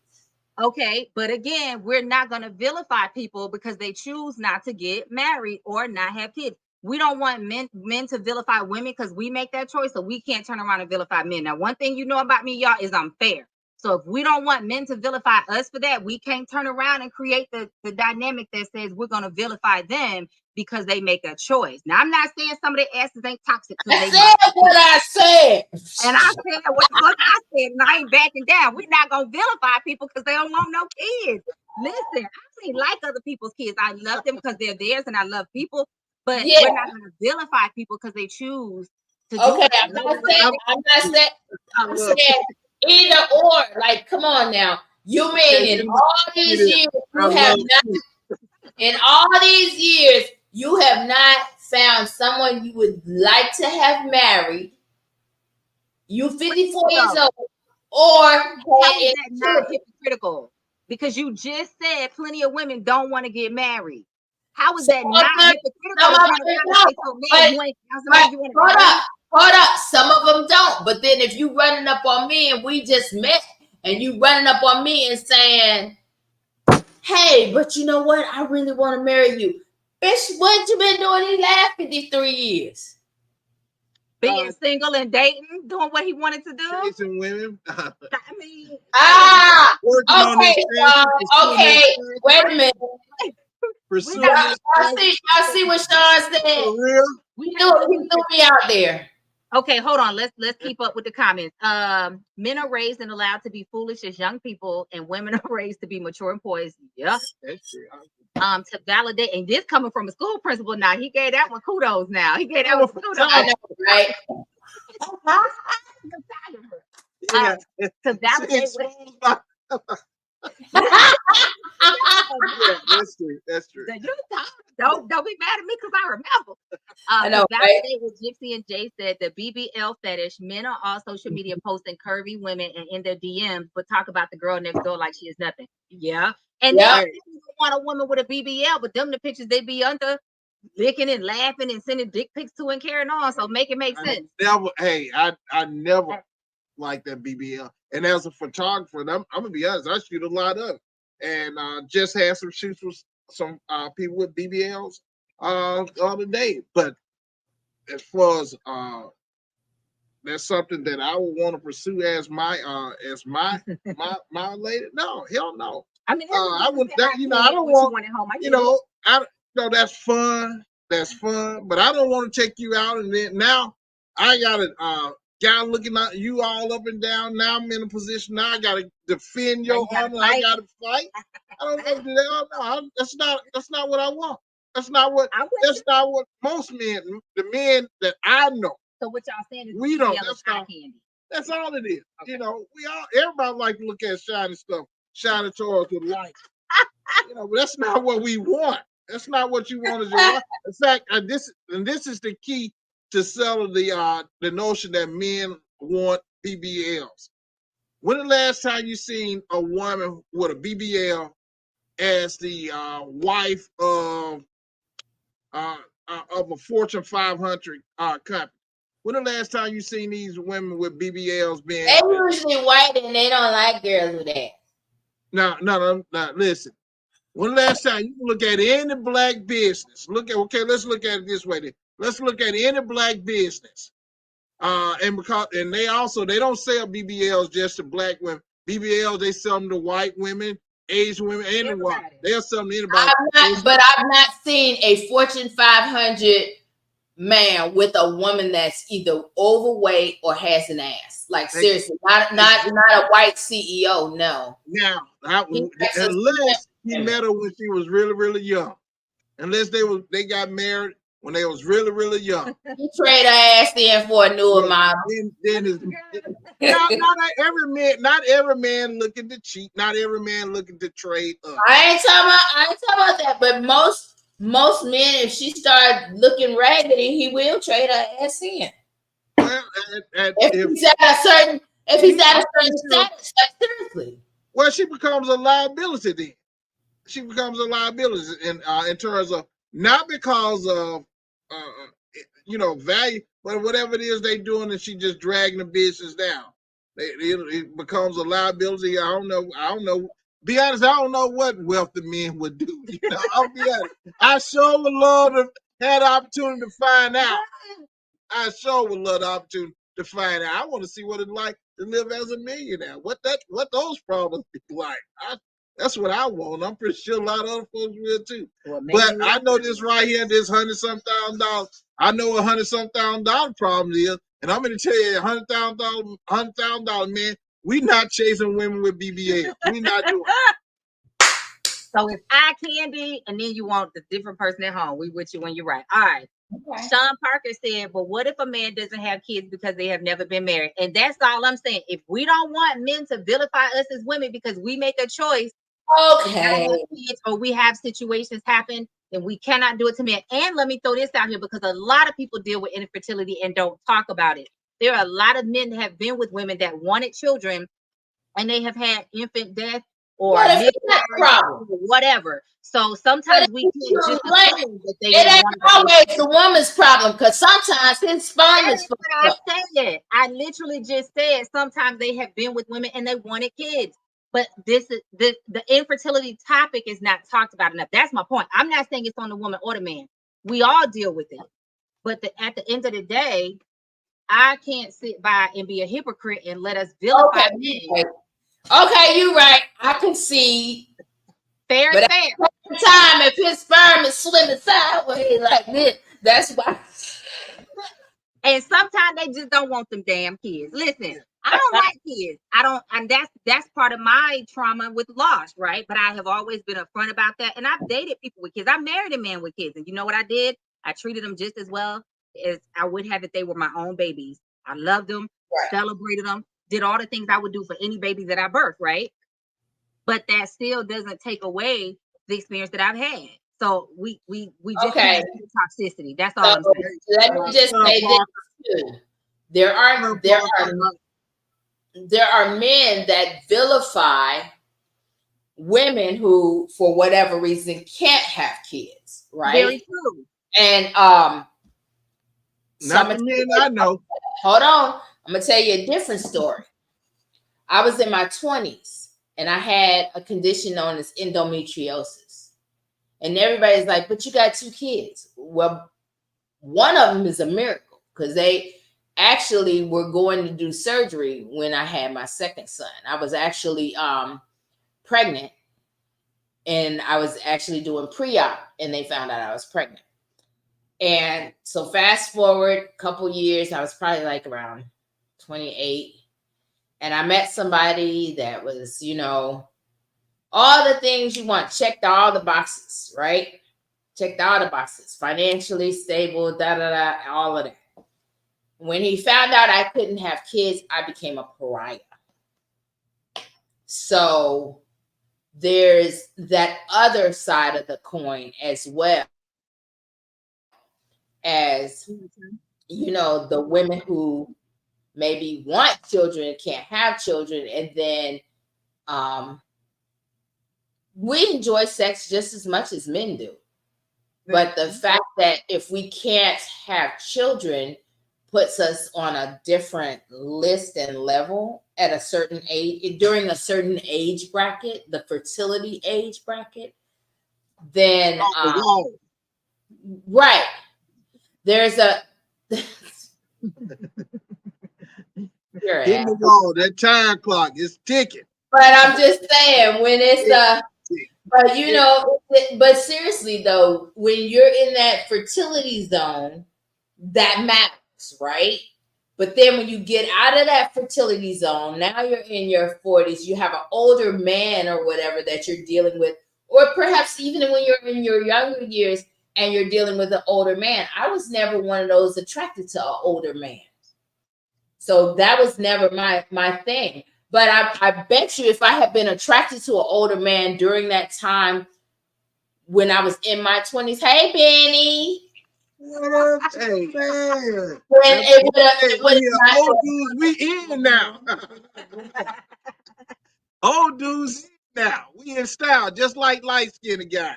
Okay, but again, we're not going to vilify people because they choose not to get married or not have kids. We don't want men to vilify women because we make that choice, so we can't turn around and vilify men. Now, one thing you know about me, y'all, is I'm fair. So if we don't want men to vilify us for that, we can't turn around and create the dynamic that says we're going to vilify them because they make a choice. Now, I'm not saying some of their asses ain't toxic. I said what I said. And I said what the fuck I said, and I ain't backing down. We're not going to vilify people because they don't want no kids. Listen, I really like other people's kids. I love them because they're theirs, and I love people. But we're not going to vilify people because they choose to do it. I'm not saying either or. Like, come on now. You mean in all these years you have not in all these years you have not found someone you would like to have married. You 54 years old, or how is that not hypocritical? Because you just said plenty of women don't want to get married. How is that not hypocritical? Hold up. Some of them don't. But then if you running up on me and we just met and you running up on me and saying, hey, but you know what? I really want to marry you. Bitch, what you been doing these last 53 years? Being single and dating, doing what he wanted to do. Chasing women. I mean, okay. Wait a minute. Y'all see what Sean said? We threw me out there. Okay, hold on. Let's keep up with the comments. Men are raised and allowed to be foolish as young people, and women are raised to be mature and poised. Yeah. To validate, and this coming from a school principal. Now he gave that one kudos. Now he gave that one kudos. Right. To validate. That's true. Don't be mad at me because I remember. I know, To right? validate what Gypsy and Jay said, the BBL fetish, men are on social media posting curvy women and in their DMs, but talk about the girl next door like she is nothing. Yeah. And they Yep. don't want a woman with a BBL, but them the pictures they be under licking and laughing and sending dick pics to and carrying on. So make it make sense. I never liked that BBL. And as a photographer, I'm gonna be honest, I shoot a lot of it. And just had some shoots with some people with BBLs the other day. But as far as that's something that I would want to pursue as my my lady. No, hell no. I mean, I would that, I don't want no, that's fun. That's fun. But I don't want to take you out and then now I gotta guy looking at you all up and down. Now I'm in a position now I gotta defend your honor. I gotta fight. I don't want to do that. No, that's not what I want. That's not what most men, the men that I know. So what y'all saying is we don't. Candy. That's all it is. Okay. Everybody like to look at shiny stuff, shiny toys with lights. But that's not what we want. That's not what you want as your life. In fact, this is the key to selling the notion that men want BBLs. When the last time you seen a woman with a BBL as the wife of a Fortune 500 company? When the last time you seen these women with BBLs being? They usually white and they don't like girls with that. No. Listen. When the last time you look at any black business? Let's look at it this way. Then. Let's look at any black business. And they don't sell BBLs just to black women. BBLs they sell them to white women, Asian women, anyone. They'll sell them to anybody. I've not seen a Fortune 500 man with a woman that's either overweight or has an ass. Like seriously, not a white CEO. No. Now, unless he met her when she was really, really young. Unless they got married when they was really, really young. You trade her ass in for a newer model. Not every man looking to cheat. Not every man looking to trade up. I ain't talking about that. But most men, if she start looking raggedy, he will trade her ass in. Well, if he's at a certain status, seriously. Well, she becomes a liability then. She becomes a liability in terms of not because of value, but whatever it is they doing, and she just dragging the business down. It becomes a liability. I don't know. Be honest, I don't know what wealthy men would do. I'll be honest. I sure would love to have the opportunity to find out. I sure would love the opportunity to find out. I want to see what it's like to live as a millionaire. What those problems be like. That's what I want. I'm pretty sure a lot of other folks will too. Well, but I know this right here, this $100,000. I know $100,000 problem is, and I'm going to tell you, $100,000, man. We not chasing women with BBL. We not doing it. So if I Candy, and then you want the different person at home, we with you when you're right. All right. Okay. Sean Parker said, but what if a man doesn't have kids because they have never been married? And that's all I'm saying. If we don't want men to vilify us as women because we make a choice, okay, or we have situations happen, then we cannot do it to men. And let me throw this out here because a lot of people deal with infertility and don't talk about it. There are a lot of men that have been with women that wanted children and they have had infant death or whatever. So sometimes we can just assume that they it ain't always the woman's problem because sometimes his sperm is fucked up. I literally just said sometimes they have been with women and they wanted kids. But this is the infertility topic is not talked about enough. That's my point. I'm not saying it's on the woman or the man. We all deal with it. But at the end of the day, I can't sit by and be a hypocrite and let us vilify men. Okay, you're right. I can see. Fair and fair. Time if his sperm is swimming sideways like this, that's why. And sometimes they just don't want them damn kids. Listen, I don't like kids. And that's part of my trauma with loss, right? But I have always been upfront about that. And I've dated people with kids. I married a man with kids. And you know what I did? I treated them just as well as I would have if they were my own babies. I loved them, celebrated them, did all the things I would do for any baby that I birthed, right? But that still doesn't take away the experience that I've had. So we just Okay. can't do toxicity. That's all So I'm saying. let me just say this too. There are men that vilify women who, for whatever reason, can't have kids, right? Very true. And not the men I know. Hold on, I'm gonna tell you a different story. I was in my 20s and I had a condition known as endometriosis, and everybody's like, "But you got 2 kids." Well, one of them is a miracle because they actually were going to do surgery when I had my second son. I was actually pregnant, and I was actually doing pre-op, and they found out I was pregnant. And so fast forward a couple years, I was probably like around 28, and I met somebody that was, all the things you want, checked all the boxes, right? Checked all the boxes, financially stable, all of that. When he found out I couldn't have kids, I became a pariah. So there's that other side of the coin as well, as the women who maybe want children and can't have children, and then we enjoy sex just as much as men do. But the fact that if we can't have children puts us on a different list and level at a certain age, during a certain age bracket, the fertility age bracket, then right. There's a in the wall, that time clock is ticking. But I'm just saying, when it's but seriously though, when you're in that fertility zone, that matters, right? But then when you get out of that fertility zone, now you're in your 40s, you have an older man or whatever that you're dealing with, or perhaps even when you're in your younger years and you're dealing with an older man. I was never one of those attracted to an older man. So that was never my thing. But I bet you if I had been attracted to an older man during that time when I was in my 20s, hey, Benny. What up? Hey, man. Old dudes, we in now. Old dudes now. We in style, just like light-skinned guy.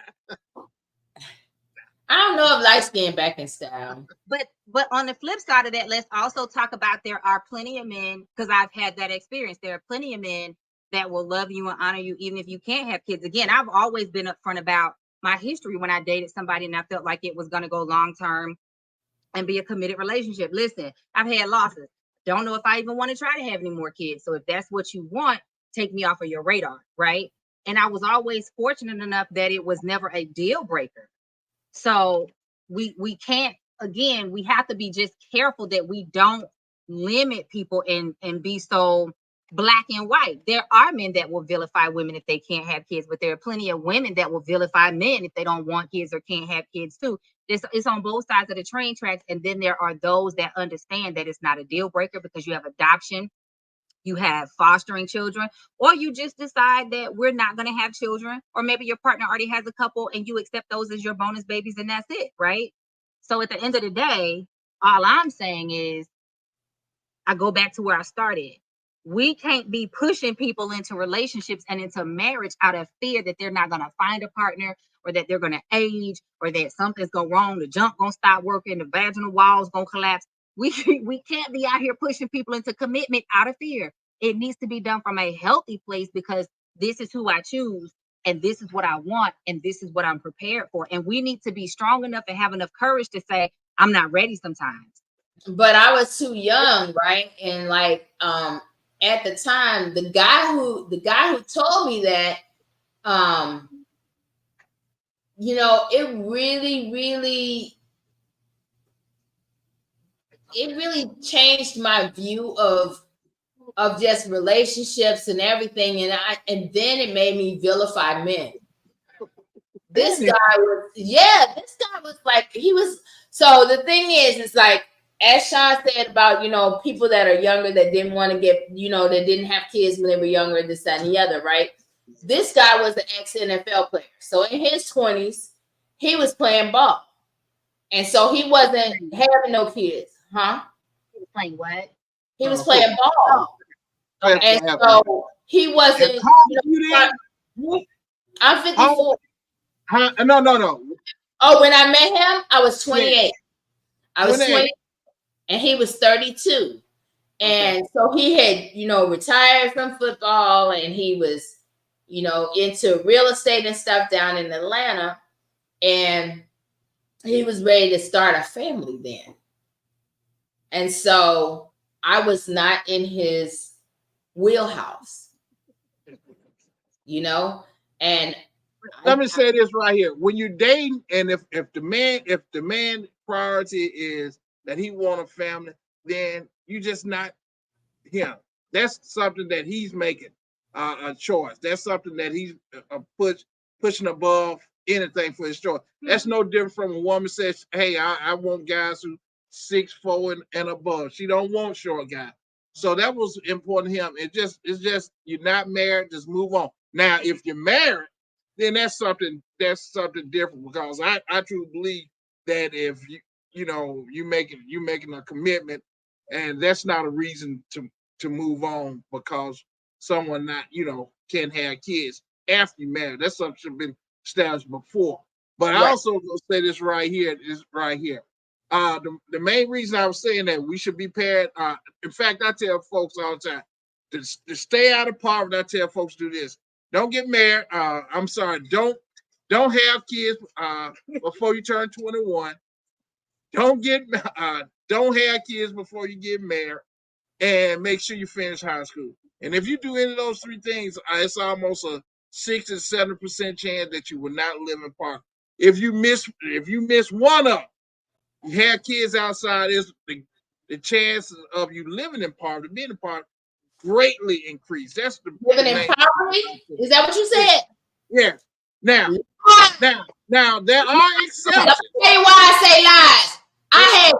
I don't know if light-skinned back in style. But on the flip side of that, let's also talk about there are plenty of men, because I've had that experience. There are plenty of men that will love you and honor you even if you can't have kids. Again, I've always been upfront about my history when I dated somebody and I felt like it was going to go long term and be a committed relationship. Listen, I've had losses. Don't know if I even want to try to have any more kids. So if that's what you want, take me off of your radar, right? And I was always fortunate enough that it was never a deal breaker. So we can't, again, we have to be just careful that we don't limit people and be so black and white. There are men that will vilify women if they can't have kids, but there are plenty of women that will vilify men if they don't want kids or can't have kids too. It's on both sides of the train tracks. And then there are those that understand that it's not a deal breaker because you have adoption, you have fostering children, or you just decide that we're not going to have children, or maybe your partner already has a couple and you accept those as your bonus babies and that's it, right? So at the end of the day, all I'm saying is I go back to where I started. We can't be pushing people into relationships and into marriage out of fear that they're not going to find a partner, or that they're going to age, or that something's going wrong, the junk going to stop working, the vaginal walls going to collapse. We can't be out here pushing people into commitment out of fear. It needs to be done from a healthy place, because this is who I choose, and this is what I want, and this is what I'm prepared for. And we need to be strong enough and have enough courage to say, I'm not ready sometimes. But I was too young, right? And like at the time, the guy who told me that, it really changed my view of just relationships and everything, and then it made me vilify men. This guy was like, so the thing is, it's like, as Sean said about, people that are younger that didn't want to get, that didn't have kids when they were younger, this, that, and the other, right? This guy was an ex-NFL player. So in his 20s, he was playing ball. And so he wasn't having no kids, huh? He was playing what? He was playing ball. Oh. And so he wasn't, And how old you then? I'm 54. No. Oh, when I met him, I was 28. I was 28. 20 and he was 32. And so he had, retired from football and he was, into real estate and stuff down in Atlanta. And he was ready to start a family then. And so I was not in his wheelhouse, and let me say this right here. When you're dating, and if the man priority is that he want a family, then you just not him. That's something that he's making a choice. That's something that he's pushing above anything for his choice. That's no different from a woman says, "Hey, I want guys who 6'4" and above." She don't want short guys. So that was important to him. It's just you're not married. Just move on. Now, if you're married, then that's something different, because I truly believe that if you making a commitment, and that's not a reason to move on because someone not can't have kids after you marry. That's something should have been established before. But I also gonna say this right here. The main reason I was saying that we should be paired. In fact, I tell folks all the time to stay out of poverty. I tell folks do this. Don't get married. I'm sorry. Don't have kids before you turn 21. Don't have kids before you get married, and make sure you finish high school. And if you do any of those three things, it's almost a 6 to 7% chance that you will not live in poverty. If you miss one of them, you have kids outside, is the chances of you living in poverty, being in poverty, greatly increase. That's the living in poverty. Is that what you said? Yeah. Now there are exceptions. Let me tell you why I say lies. I had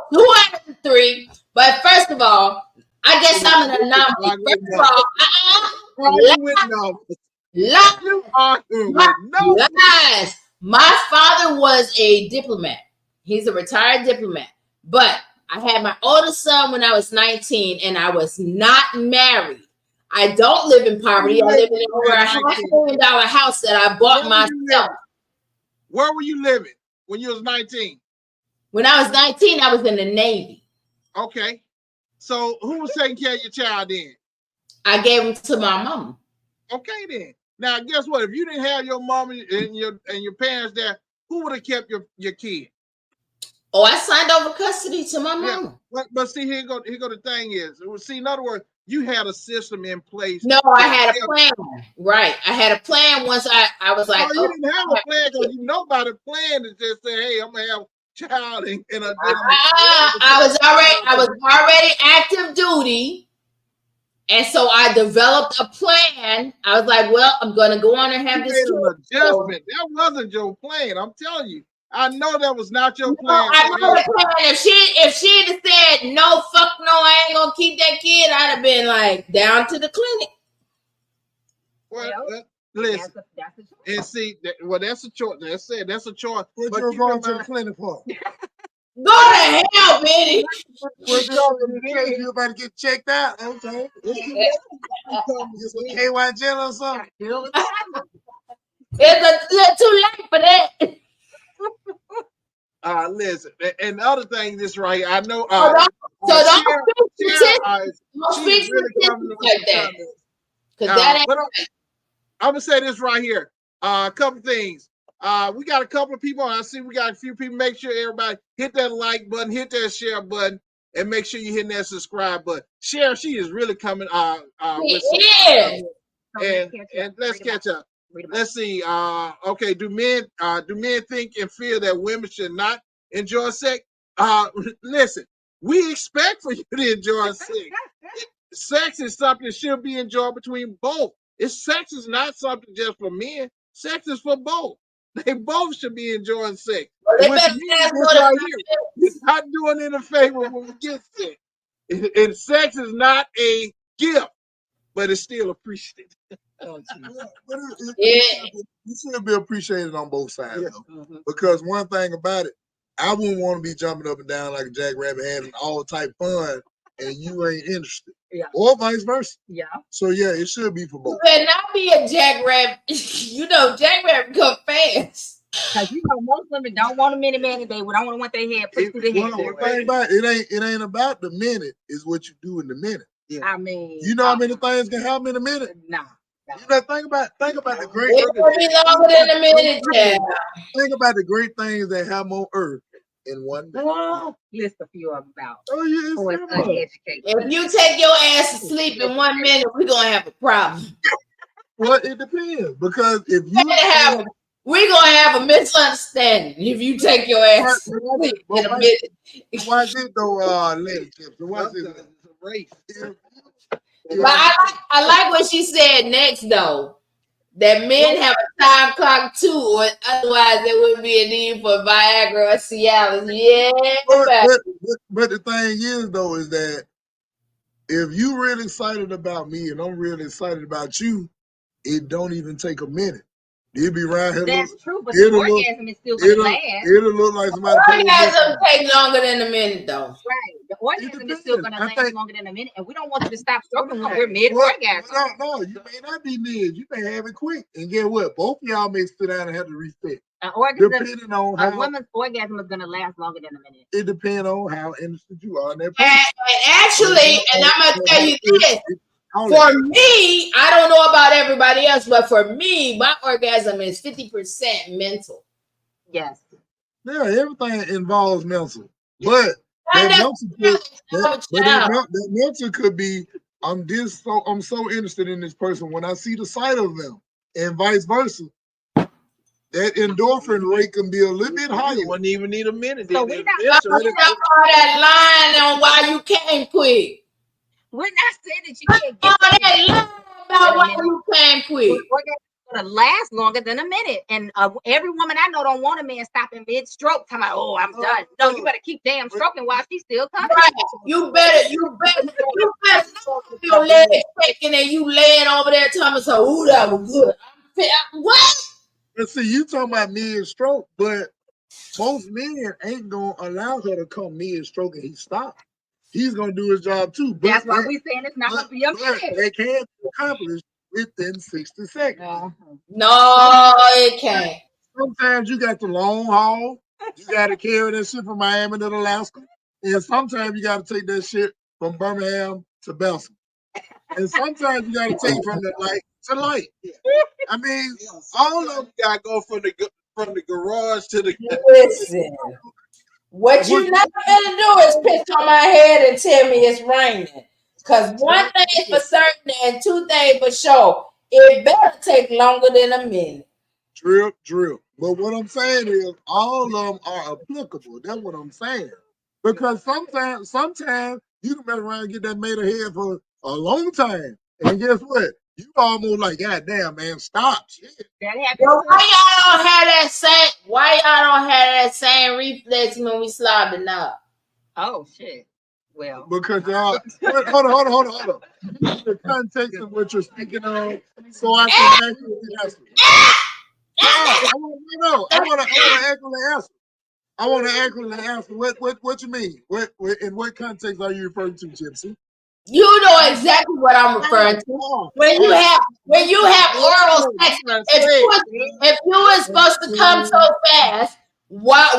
203, but first of all, I guess I'm an anomaly. Lies. My father was a diplomat. He's a retired diplomat. But I had my oldest son when I was 19, and I was not married. I don't live in poverty. I live in over a $500,000 house that I bought myself. Where were you living when you was 19? When I was 19, I was in the Navy. Okay. So who was taking care of your child then? I gave him to my mom. Okay then. Now guess what? If you didn't have your mom and your parents there, who would have kept your kid? Oh, I signed over custody to my mom. But see, here go the thing is, see, in other words, you had a system in place. No, I had a plan. Right. I had a plan once I was like, you didn't have a plan because you know about a plan to just say, hey, I'm gonna have a child and I was already active duty. And so I developed a plan. I was like, well, I'm gonna go on and have this adjustment. That wasn't your plan. I'm telling you. I know that was not your plan. I know the plan. If she had said no, fuck no, I ain't gonna keep that kid, I'd have been like down to the clinic. Well, listen, that's a choice. And see, that's a choice. That's a choice. What you're going to the clinic for? Go to hell, Benny. You about to get checked out? Okay. It's a KY gel or something. It's a little too late for that. Listen, and the other thing, this right here, I know. I'm gonna say this right here. A couple things. We got a couple of people. I see we got a few people. Make sure everybody hit that like button, hit that share button, and make sure you hit that subscribe button. Share, she is really coming. And let's catch up. Let's see. Okay. Do men think and feel that women should not enjoy sex? Listen, we expect for you to enjoy sex. Sex is something that should be enjoyed between both. Sex is not something just for men. Sex is for both. They both should be enjoying sex. You're not doing it a favor when we get sick. And sex is not a gift, but it's still appreciated. Oh, But Yeah. you should be appreciated on both sides, Yeah. though. Because one thing about it, I wouldn't want to be jumping up and down like a jackrabbit having all type fun, and you ain't interested, yeah. or vice versa. Yeah. So yeah, it should be for You both. better not be a jackrabbit. You know, jackrabbit come fast. Because you know most women don't want a minute man today. We don't want their head put through the head. One thing about it ain't about the minute. It's what you do in the minute. Yeah. I mean, You know how many things can happen in a minute. nah. You know, think about the great. It will be longer than a minute, child. Think about the great things that happen on Earth in one day. List a few of them out. Oh yeah, Oh, it's uneducated. If you take your ass to sleep in 1 minute, we're gonna have a problem. Well, it depends because if you We're gonna have a misunderstanding if you take your ass to sleep in a minute. watch it though, lady chips. Watch It's this. a race. But I like what she said next though. That men have a time clock too, or otherwise there wouldn't be a need for Viagra or Cialis. Yeah, But the thing is though is that if you really excited about me and I'm really excited about you, it don't even take a minute. You'll be around here. That's true, but the orgasm is still gonna last. It'll look like somebody. Orgasm take longer than a minute though. Right. The orgasm is still gonna last longer than a minute, and we don't want you to stop stroking when we're mid orgasm. No, you may not be mid. You may have it quick, and get what? Both of y'all may sit down and have to reset. An orgasm, depending on how a woman's orgasm is gonna last longer than a minute. It depends on how interested you are in that person. And actually, and I'm gonna tell you this. For me, I don't know about everybody else, but for me, my orgasm is 50% mental. Yes. Yeah, everything involves mental. But that mental could be, I'm so interested in this person when I see the sight of them, and vice versa. That endorphin rate can be a little bit higher. You wouldn't even need a minute. So we're not that line on why you came quick. We're not saying that you can't get that line about why you came quick. Orgasm gonna last longer than a minute, and every woman I know don't want a man stopping mid-stroke. Talking about, oh, I'm done. No, you better keep damn stroking while she's still coming. Right. You better your legs shaking and you laying over there telling so, ooh, that was good. What? And see, you talking about mid-stroke, but most men ain't gonna allow her to come mid-stroke and he stop. He's gonna do his job too. But that's why we're saying it's not gonna be a minute. They can't accomplish within 60 seconds. No, it can't. Sometimes you got the long haul. You got to carry that shit from Miami to Alaska, and sometimes you got to take that shit from Birmingham to Belgium, and sometimes you got to take from the light to light. I mean, all of them got to go from the garage to the. Listen. What you not gonna do is piss on my head and tell me it's raining. Because one thing is for certain and two things for sure. It better take longer than a minute. Drill. But what I'm saying is all of them are applicable. That's what I'm saying. Because sometimes you can mess around and get that made ahead for a long time. And guess what? You almost like, God damn, man, stop. Shit. That happens. Well, why y'all don't have that same reflex when we slob the knob? Oh shit. Well, because y'all hold on. The context of what you're speaking of, so I can actually answer. I want to accurately answer. What you mean? In what context are you referring to, Gypsy? You know exactly what I'm referring to. When you have oral sex, if you were supposed to come so fast, why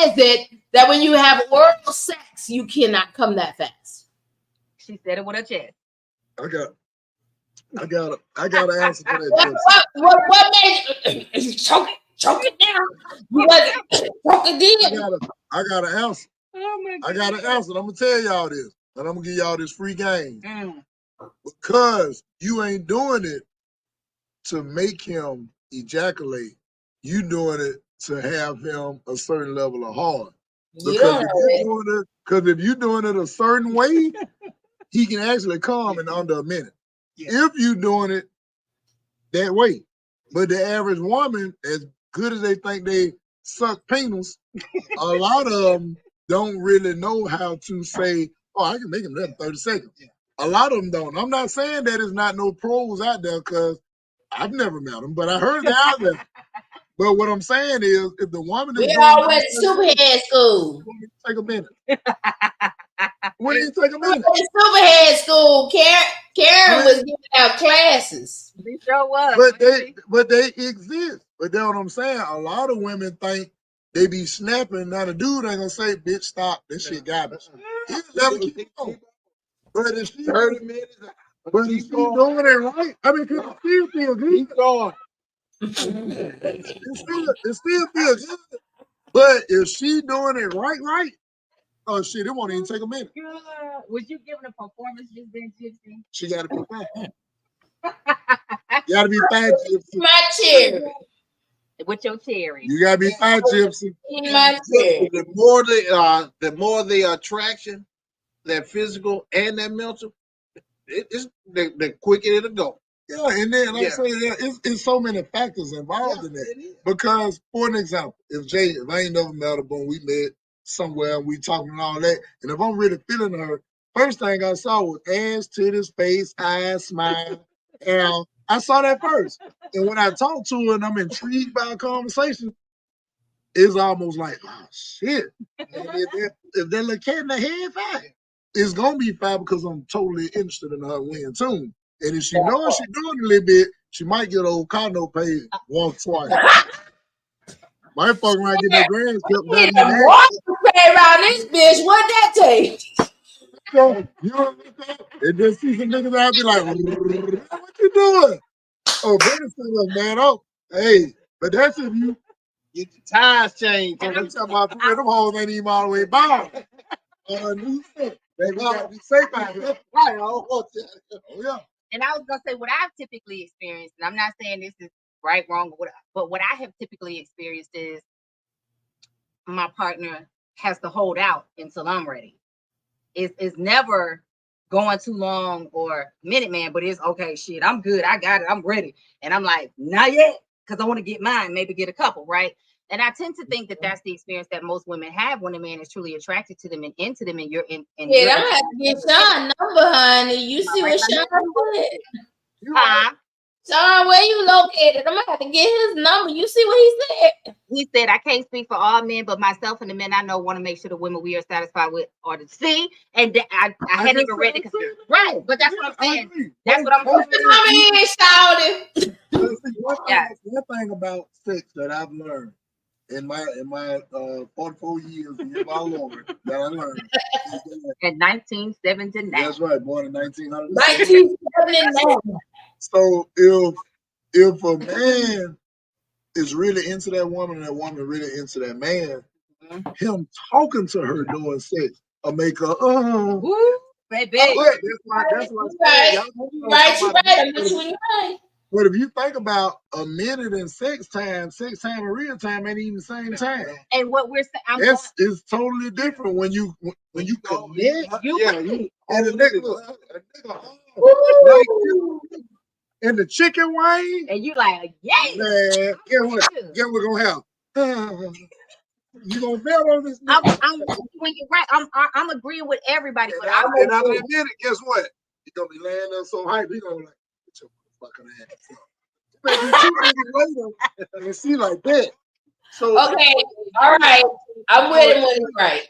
is it that when you have oral sex you cannot come that fast? She said it with her chest. I got an answer for that. What made you choke it down? You wasn't choking down. I got an answer. Oh my God. I got an answer. I'm gonna tell y'all this, and I'm gonna give y'all this free game because you ain't doing it to make him ejaculate. You doing it to have him a certain level of hard. Because if you're doing it a certain way, he can actually come in under a minute. Yeah. If you're doing it that way. But the average woman, as good as they think they suck penis, a lot of them don't really know how to say, oh, I can make him that in 30 seconds. Yeah. A lot of them don't. I'm not saying that there's not no pros out there because I've never met them, but I heard they're out there. But what I'm saying is, if the woman is We doing all went to Superhead school. take a minute. What do you take a We went minute? to Superhead school. Karen was giving out classes. They sure was. But they exist. But that's what I'm saying. A lot of women think they be snapping. Now the dude ain't gonna say, "Bitch, stop. This shit garbage." He'll never keep on. But if she 30 minutes. But if she doing it right, I mean, cause it still feel good. Keep going. It still feel good. But if she doing it right, oh shit, it won't even take a minute. Was you giving a performance just then, Gypsy? She gotta be fat. You gotta be fat, Gypsy. My cherry. With your cherry. You gotta be fat, Gypsy. My cherry. The more the attraction, that physical and that mental, it's the quicker it'll go. Yeah, and then like I say, it's so many factors involved in that. Because, for an example, if I ain't never met her, but we met somewhere, we talking and all that, and if I'm really feeling her, first thing I saw was ass, titties, face, eyes, smile, and I saw that first. And when I talk to her and I'm intrigued by a conversation, it's almost like, oh shit. And if that little cat in the head fine, it's gonna be fine because I'm totally interested in her win tune. And if she knows she's doing a little bit, she might get old condo paid once, twice. Might fuck around get that grand clip. Around this bitch, what that take? So, you know what I'm saying? And then see some niggas out be like, what you doing? Oh, better see man. Oh, hey, but that's if you Get the tires changed. I'm talking about them hoes ain't even all the way bound. New shit. Baby, you gotta be safe out here. Right, oh yeah. And I was gonna say what I've typically experienced, and I'm not saying this is right, wrong, or whatever, but what I have typically experienced is my partner has to hold out until I'm ready. It's never going too long or minute man, but it's okay, shit, I'm good, I got it, I'm ready. And I'm like, not yet, because I want to get mine, maybe get a couple, right? And I tend to think that that's the experience that most women have when a man is truly attracted to them and into them, and you're in. And yeah, I'm gonna have to get Sean number, honey. You see what Sean said? Sean, where you located? I'm gonna have to get his number. You see what he said? He said, I can't speak for all men, but myself and the men I know want to make sure the women we are satisfied with are the C. And I hadn't even read it. Right, but that's what I'm saying. That's what I'm saying. One thing about sex that I've learned in my 44 years in my Lord that I learned in 1979. That's right, born in 1900. 1979. So if a man is really into that woman and that woman really into that man, him talking to her doing sex will make her baby. That's why right. But if you think about a minute in sex time in real time ain't even the same time. And what we're saying, it's totally different when you connect. And a nigga like you and the chicken wing. And you like, yeah. Man, get what we're gonna have. You gonna bet on this? When you're right, I'm agreeing with everybody. But I'm gonna admit it. Guess what? He's gonna be laying there so hype. He's gonna like, get your fucking ass. Maybe 2 minutes later, and see like that. So okay, all right. I'm with him when he's right.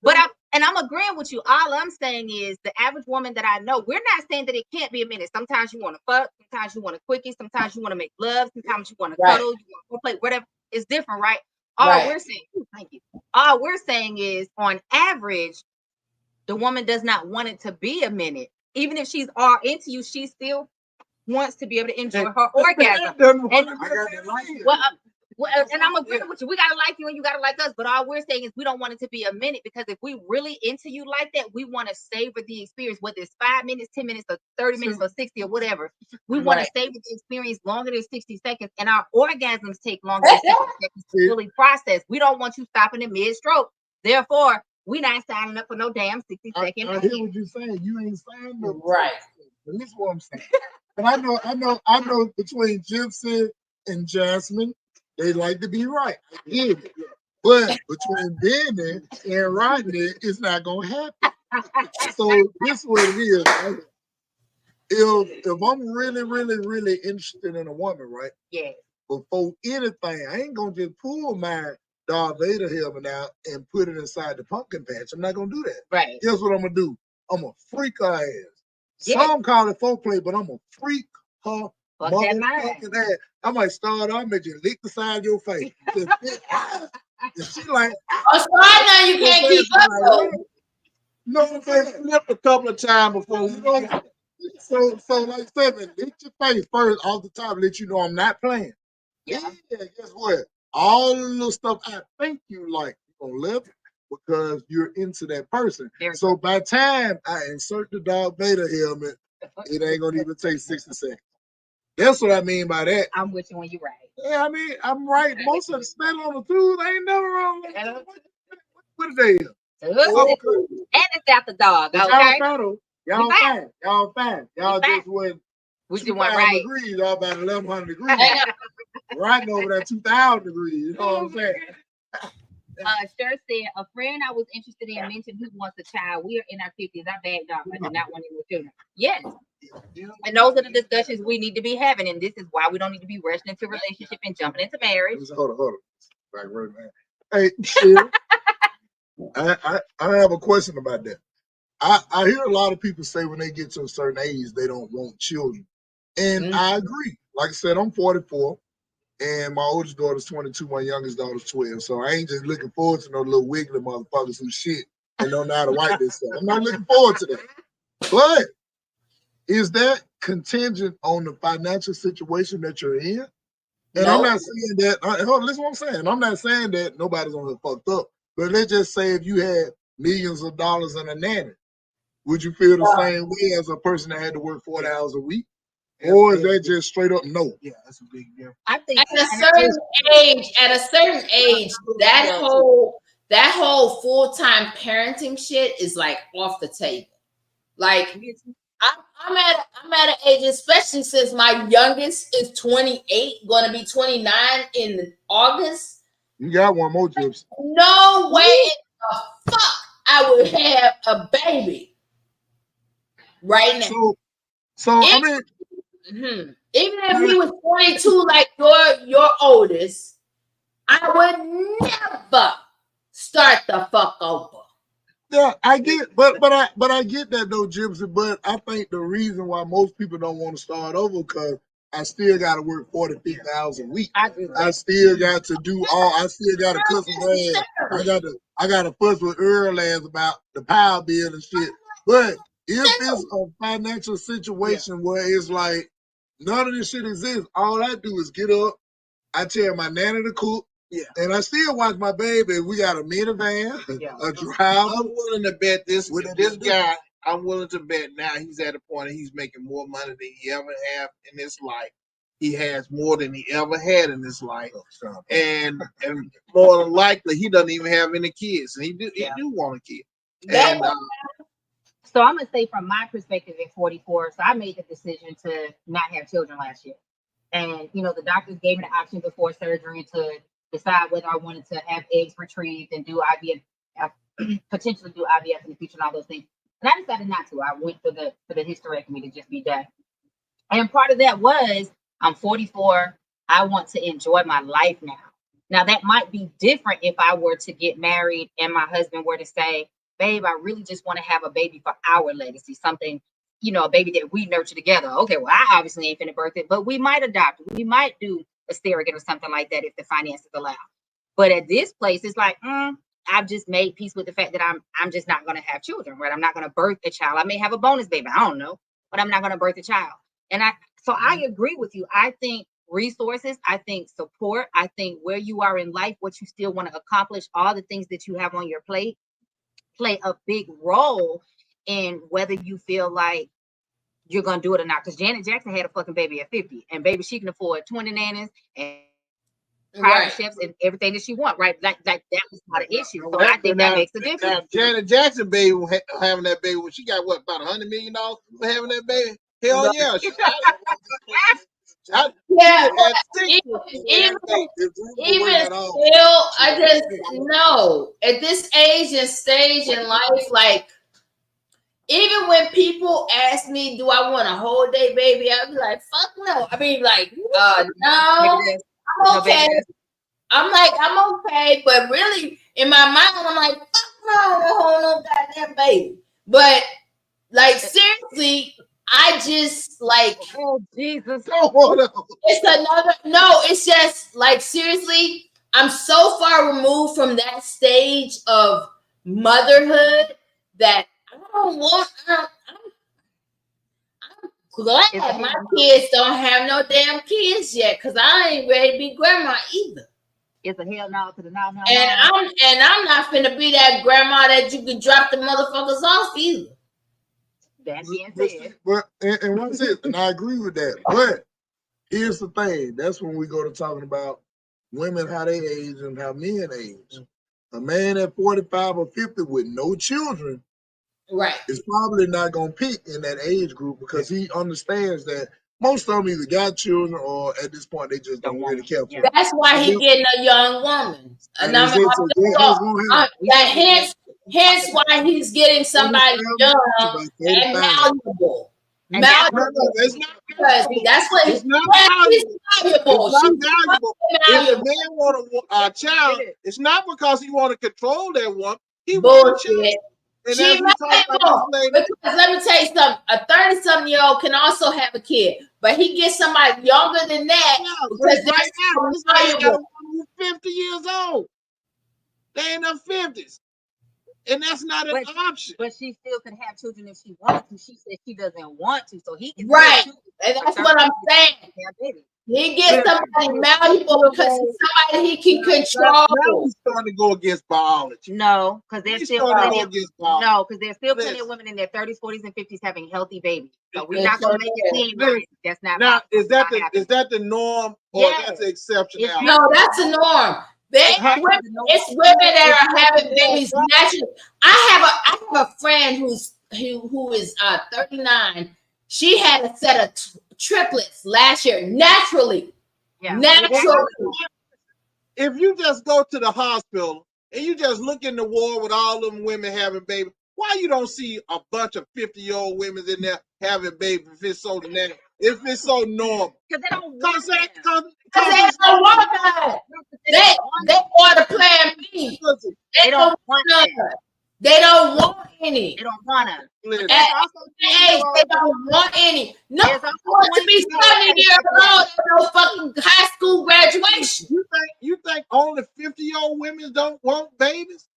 But I'm agreeing with you. All I'm saying is the average woman that I know, we're not saying that it can't be a minute. Sometimes you want to fuck, sometimes you want to quickie, sometimes you want to make love, sometimes you want to cuddle, you want to play, whatever. It's different, right? We're saying, thank you. All we're saying is on average, the woman does not want it to be a minute. Even if she's all into you, she still wants to be able to enjoy her orgasm. And I'm agreeing with you. We gotta like you and you gotta like us. But all we're saying is we don't want it to be a minute, because if we really into you like that, we want to savor the experience, whether it's 5 minutes, 10 minutes, or 30 minutes, or 60 or whatever. We want to savor the experience longer than 60 seconds. And our orgasms take longer than 60 seconds to fully process. We don't want you stopping in mid-stroke. Therefore, we're not signing up for no damn 60 seconds. I hear what you're saying. You ain't saying no right. And this is what I'm saying. But I know between Gypsy and Jasmine, they like to be right. I get it. But between Benny and Rodney, it's not gonna happen. So this is what it is. Right? If I'm really, really, really interested in a woman, right? Yeah. Before anything, I ain't gonna just pull my Darth Vader helmet out and put it inside the pumpkin patch. I'm not gonna do that. Right. Guess what I'm gonna do? I'm gonna freak her ass. Yeah. Some call it foreplay, but I'm gonna freak her Fuck that mind. motherfucking ass. I might start off and just lick the side of your face. And she like, Oh, so I know you can't keep up though. no, they flipped a couple of times before you know. So like I said, man, lick your face first off the top, let you know I'm not playing. Yeah. Then guess what? All the little stuff I think you like, you're gonna live because you're into that person. So by the time I insert the Darth Vader helmet, it ain't gonna even take 60 seconds. That's what I mean by that. I'm with you when you're right. Yeah, I mean, I'm right. Most of the spell on the tooth ain't never wrong. What the hell? And it's out the dog, okay? Y'all fine. Y'all fine. Y'all just went we just went right. degrees, y'all about 1,100 degrees. Right over that 2,000 degrees. You know what I'm saying? Sher said, a friend I was interested in mentioned who wants a child. We are in our 50s. I bagged off. I do not want any more children. Yes. And those are the discussions we need to be having. And this is why we don't need to be rushing into a relationship and jumping into marriage. Hold on. Like, right, man. Hey, Phil, I have a question about that. I hear a lot of people say when they get to a certain age, they don't want children. And I agree. Like I said, I'm 44. And my oldest daughter's 22, my youngest daughter's 12. So I ain't just looking forward to no little wiggly motherfuckers who shit and don't know how to wipe this stuff. I'm not looking forward to that. But is that contingent on the financial situation that you're in? And no. I'm not saying that, listen what I'm saying. I'm not saying that nobody's on here fucked up. But let's just say if you had millions of dollars and a nanny, would you feel the same way as a person that had to work 40 hours a week? Or is that just straight up no? Yeah, that's a big deal. I think at a certain age, that whole full-time parenting shit is like off the table. Like I'm at an age, especially since my youngest is 28, gonna be 29 in August. You got one more, Gypsy. No way in the fuck I would have a baby right now. So I mean. Mm-hmm. Even if he was 22, like your oldest, I would never start the fuck over. Yeah, I get, but I get that though, Gypsy. But I think the reason why most people don't want to start over because I still got to work 40, 50 hours a week. I still got to do all. I still got to cuss ass. I got to fuss with Earl ass about the power bill and shit. But if it's a financial situation where it's like none of this shit exists, all I do is get up. I tell my nanny to cook. Yeah. And I still watch my baby. We got a minivan, a driver. I'm willing to bet this guy, I'm willing to bet now he's at a point he's making more money than he ever have in his life. He has more than he ever had in his life. And more than likely he doesn't even have any kids. And he do want a kid. And so I'm gonna say from my perspective at 44, so I made the decision to not have children last year. And the doctors gave me the option before surgery to decide whether I wanted to have eggs retrieved and do IVF, potentially do IVF in the future and all those things. And I decided not to. I went for the hysterectomy to just be done. And part of that was I'm 44. I want to enjoy my life now. Now that might be different if I were to get married and my husband were to say, babe, I really just want to have a baby for our legacy, something, a baby that we nurture together. Okay, well, I obviously ain't finna birth it, but we might adopt it. We might do a surrogate or something like that if the finances allow. But at this place, it's like, I've just made peace with the fact that I'm just not going to have children, right? I'm not going to birth a child. I may have a bonus baby, I don't know, but I'm not going to birth a child. And I agree with you. I think resources, I think support, I think where you are in life, what you still want to accomplish, all the things that you have on your plate play a big role in whether you feel like you're going to do it or not. Because Janet Jackson had a fucking baby at 50, and baby, she can afford 20 nannies and private chefs and everything that she wants, right? Like that was not an issue. So I think that makes a difference. Now, Janet Jackson baby having that baby when she got what, about $100 million for having that baby? Hell yeah. Even still, I just know at this age and stage in life, like even when people ask me, do I want a whole day baby? I'll be like, fuck no. I mean, like, no, I'm okay. I'm like, I'm okay. But really, in my mind, I'm like, fuck no, a whole no goddamn baby. But, like, seriously, I just, like, Oh, Jesus. it's another, no, it's just, like, seriously, I'm so far removed from that stage of motherhood that I don't want, I'm glad my kids don't have no damn kids yet, because I ain't ready to be grandma either. It's a hell no to the no. And I'm not finna be that grandma that you can drop the motherfuckers off either. That being said. But and what's it? And I agree with that. But here's the thing. That's when we go to talking about women, how they age and how men age. A man at 45 or 50 with no children, right, is probably not going to pick in that age group because he understands that most of them either got children or at this point they just don't really care for them. That's why he getting a young woman. And hence why he's getting somebody young and malleable. No, it's not valuable. That's what it's not valuable. It's not valuable. If a man want a child, it's not because he want to control that woman. He wants a child. She because let me tell you something. A 30-something-year-old can also have a kid, but he gets somebody younger than that because right now this man got a woman who's 50 years old. They in their 50s. And that's not an option. But she still could have children if she wanted to. She said she doesn't want to, so he can. Right, and that's what I'm saying. He gets somebody malleable because he's somebody he can control. Now he's starting to go against biology. No, because there's still plenty of there's still plenty of women in their 30s, 40s, and 50s having healthy babies. So we're not gonna make it seem like that's not. Now, is that the norm or that's the exception? No, that's the norm. It's women that are having babies naturally. I have a friend who is 39. She had a set of triplets last year naturally. Naturally. If you just go to the hospital and you just look in the ward with all them women having babies, why you don't see a bunch of 50-year-old women in there having babies if it's so natural? If it's so normal, because they don't want that. Because they don't want that. They want to Plan B. They don't want that. They don't want any. They don't want to. They don't want any. No, want to be 70 years old. No fucking high school graduation. You think only 50-year-old women don't want babies?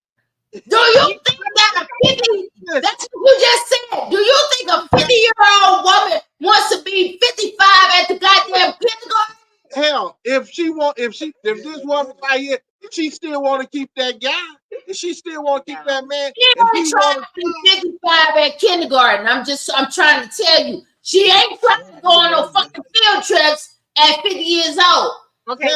Do you think that a 50? That's what you just said. Do you think a 50-year-old woman wants to be 55 at the goddamn kindergarten? Hell, if this woman right here, if she still want to keep that guy, if she still want to keep that man, she ain't trying to be 55 at kindergarten. I'm trying to tell you, she ain't trying to go on no fucking field trips at 50 years old. Okay,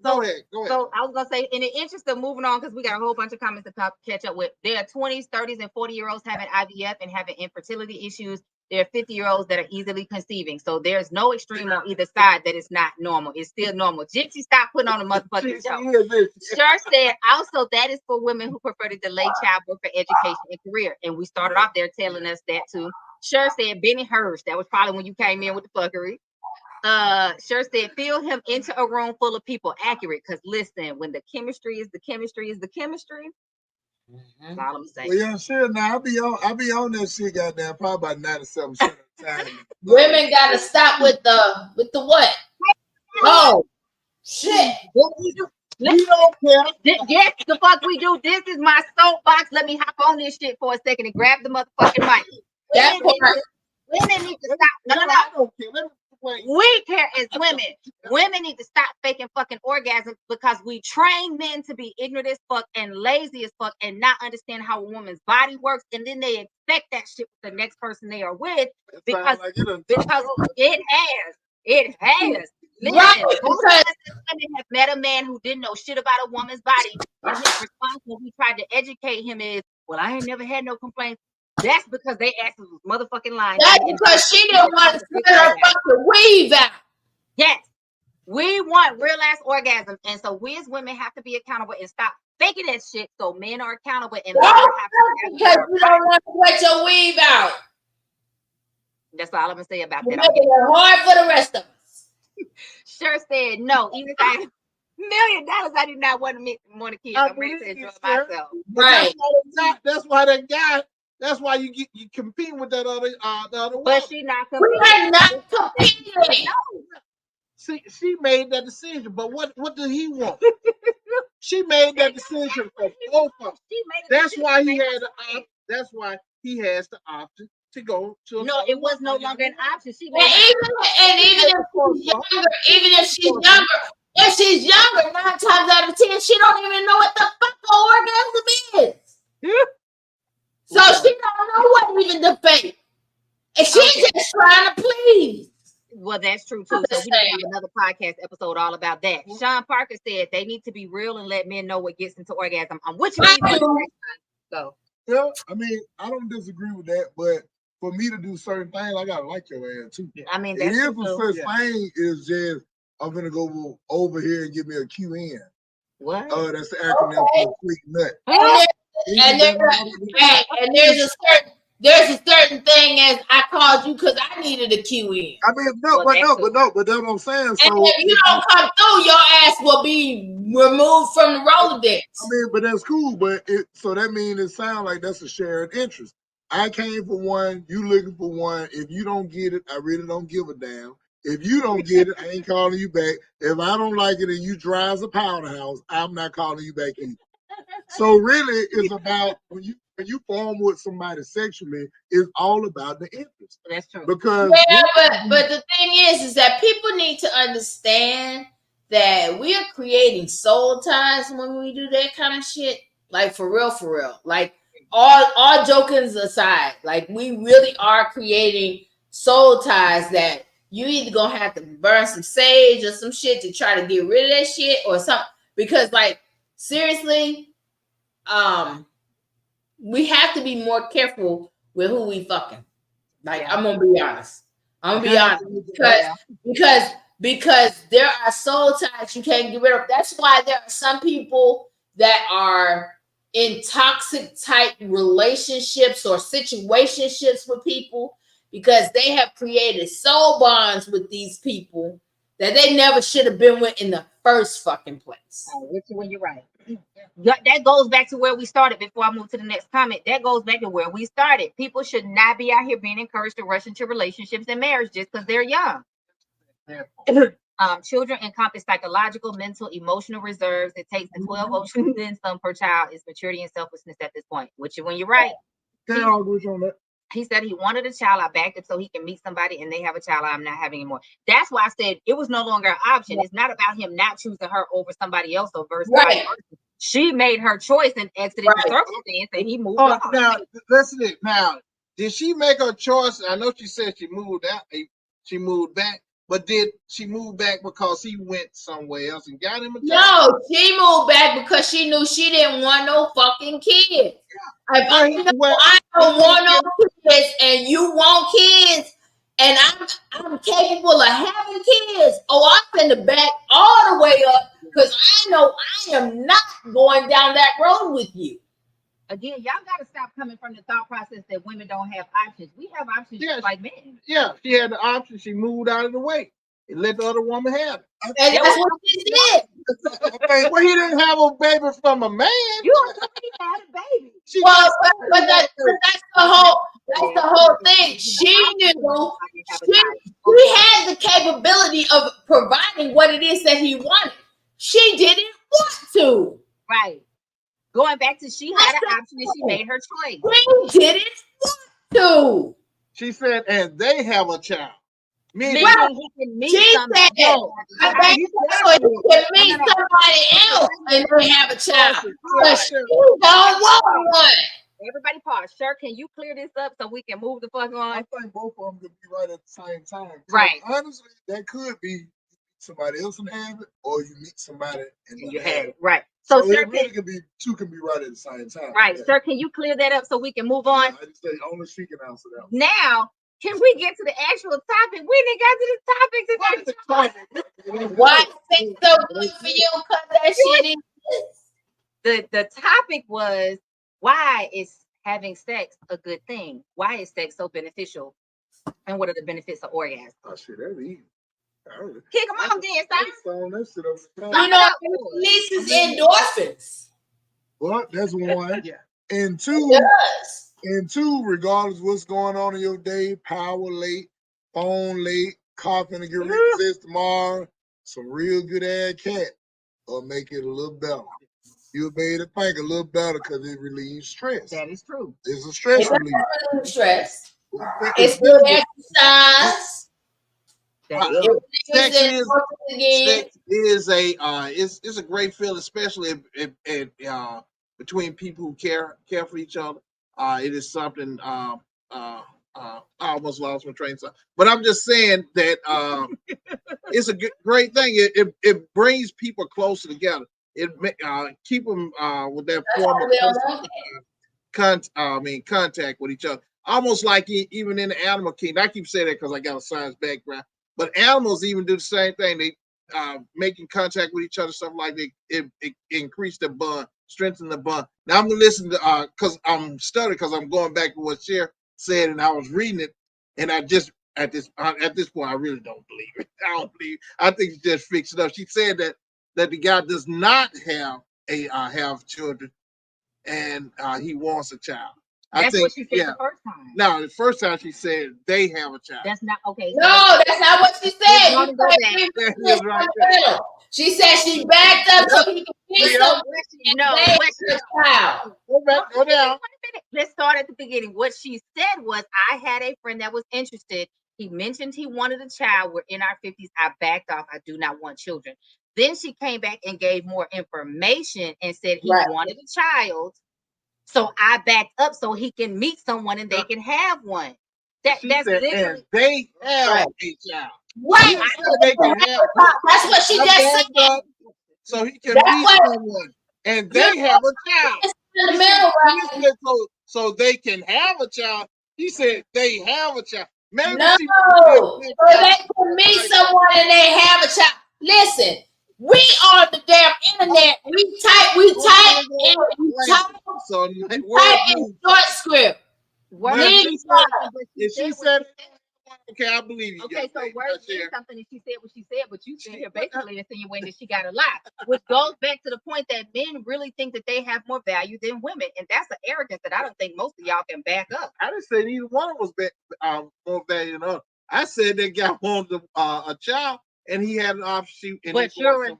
go ahead. So I was gonna say, in the interest of moving on, because we got a whole bunch of comments to catch up with. There are 20s, 30s, and 40-year-olds having IVF and having infertility issues. There are 50-year-olds that are easily conceiving. So there's no extreme on either side that is not normal. It's still normal. Gypsy, stop putting on a motherfucking show. Sure said also that is for women who prefer to delay childbirth for education and career. And we started off there telling us that too. Sure said Benny Hirsch. That was probably when you came in with the fuckery. Sure said fill him into a room full of people. Accurate, because listen, when the chemistry is the chemistry. That's all I'm saying. Well, yeah, sure. Now I'll be on that shit, goddamn, probably about 97% of the time. Women gotta stop with the what? Oh shit. We don't care. Yes, the fuck we do. This is my soapbox. Let me hop on this shit for a second and grab the motherfucking mic. Women need to stop. No. I don't care. We care as women. Women need to stop faking fucking orgasms because we train men to be ignorant as fuck and lazy as fuck and not understand how a woman's body works, and then they expect that shit with the next person they are with because it has. Listen, right, most of us as women have met a man who didn't know shit about a woman's body, and his response when we tried to educate him is, "Well, I ain't never had no complaints." That's because they asked was motherfucking lying. That's because she didn't want to split her fucking weave out. Yes. We want real ass orgasm. And so we as women have to be accountable and stop faking that shit so men are accountable and learn how to because you don't want to sweat your weave out. That's all I'm gonna say about You're that. making it hard for the rest of us. Sure said no. Even if I had $1 million, I do not want to kids. I'm ready to enjoy myself. Right. That's why that guy. That's why you compete with that other woman. But she not We competing. are not competing. No. She made that decision, but what did he want? She made that decision for both of them. That's why he had the That's why he has the option to go to. No, it was no longer an option. She And even if she's younger, if she's younger, 9 times out of 10, she don't even know what the fuck an orgasm is. So she don't know what even to fake. And she's just trying to please. Well, that's true too. So we need to have another podcast episode all about that. Sean Parker said they need to be real and let men know what gets into orgasm. I'm with you. So yeah, I mean, I don't disagree with that, but for me to do certain things, I gotta like your ass too. I mean, it is a such thing is just I'm gonna go over here and give me a QN. What? That's the acronym for quick nut. And there's a certain thing as I called you because I needed a QN. I mean, but that's what I'm saying. And so if you don't come through, your ass will be removed from the Rolodex. I mean, but that's cool. But so that means it sounds like that's a shared interest. I came for one, you looking for one. If you don't get it, I really don't give a damn. If you don't get it, I ain't calling you back. If I don't like it and you drive a powerhouse, I'm not calling you back either. So really, it's about when you form with somebody sexually, it's all about the interest. That's true. Because but the thing is that people need to understand that we are creating soul ties when we do that kind of shit. Like for real. Like all jokings aside, like we really are creating soul ties that you either gonna have to burn some sage or some shit to try to get rid of that shit or something. Because like seriously, we have to be more careful with who we fucking. Like I'm gonna be honest. Because there are soul ties you can't get rid of. That's why there are some people that are in toxic type relationships or situationships with people because they have created soul bonds with these people that they never should have been with in the first fucking place. When you're right. That goes back to where we started before I move to the next comment. That goes back to where we started. People should not be out here being encouraged to rush into relationships and marriage just because they're young. Children encompass psychological, mental, emotional reserves. It takes the 12 oceans and some per child is maturity and selflessness at this point. Which when you're right. He said he wanted a child. I backed him so he can meet somebody and they have a child. I'm not having anymore. That's why I said it was no longer an option. It's not about him not choosing her over somebody else or versus somebody else. She made her choice and exited the circumstance and he moved on. Now, listen to it. Now, did she make her choice? I know she said she moved out. She moved back. But did she move back because he went somewhere else and got him a job? No, she moved back because she knew she didn't want no fucking kids. I don't want no kids, and you want kids, and I'm capable of having kids. Oh, I'm finna back all the way up because I know I am not going down that road with you. Again, y'all got to stop coming from the thought process that women don't have options. We have options just like men. Yeah, she had the option. She moved out of the way and let the other woman have it. And that's what she did. Well, he didn't have a baby from a man. You already had a baby. But that's the whole thing. She knew she had the capability of providing what it is that he wanted. She didn't want to. Right. Going back to she had an option and she made her choice. She didn't want to. She said, and they have a child. Meaning he can meet somebody else. He can meet somebody else and they have a child. But she don't want one. Everybody pause. Sure, can you clear this up so we can move the fuck on? I think both of them could be right at the same time. Right. Honestly, that could be somebody else and have it, or you meet somebody and you have it. Right. So it really can be right at the same time. Right. Sir, can you clear that up so we can move on? I just say only she can answer that. Now, Can we get to the actual topic? We didn't got to the topic today. Why is it so good for you? Because that shit is. The topic was, why is having sex a good thing? Why is sex so beneficial? And what are the benefits of orgasm? Oh shit, that's easy. Kick them off then, son. You know, it releases endorphins. Well, that's one. Yeah. And It two, does. regardless of what's going on in your day, power late, phone late, coughing to get ready for this tomorrow, some real good ass cat will make it a little better. You'll be able to think a little better because it relieves stress. That is true. It's a stress It relief. doesn't relieve stress. It's It's good exercise. That is It true. Sex releases is endorphins again. sex is a it's a great feeling, especially if between people who care for each other. It is something. I almost lost my train of thought, but I'm just saying that it's a great thing. It brings people closer together. It keep them with that That's form why of we don't know that. contact with each other. Almost like even in the animal kingdom. I keep saying that because I got a science background. But animals even do the same thing. They making contact with each other, stuff like that. It increase the bond, strengthen the bond. Now I'm gonna listen to because I'm studying because I'm going back to what Cher said, and I was reading it, and I just at this point I really don't believe it. I don't believe. I think she just fixed it up. She said that the guy does not have children, and he wants a child. That's I think what she said the first time. No, the first time she said they have a child. That's not okay. No, that's not what she said. We're gonna go back. That is right there. She said she backed up so he could be Yeah. a child. Go back, go down. Let's start at the beginning. What she said was, I had a friend that was interested. He mentioned he wanted a child. We're in our 50s. I backed off. I do not want children. Then she came back and gave more information and said he wanted a child. So I backed up so he can meet someone and they can have one. That's literally, and they have a child. Right. They can have, That's what she just said. So he can meet someone and they have a child. In the middle, right? So they can have a child. He said they have a child. Maybe No, so they can meet someone and they have a child. Listen, we on the damn internet. We type in short script. If she said, okay, I believe you. Okay, so Word said something and she said what she said, but you said here basically insinuating that she got a lie, which goes back to the point that men really think that they have more value than women, and that's an arrogance that I don't think most of y'all can back up. I didn't say neither one was more value than others. I said that guy wanted a child and he had an option. But but you tried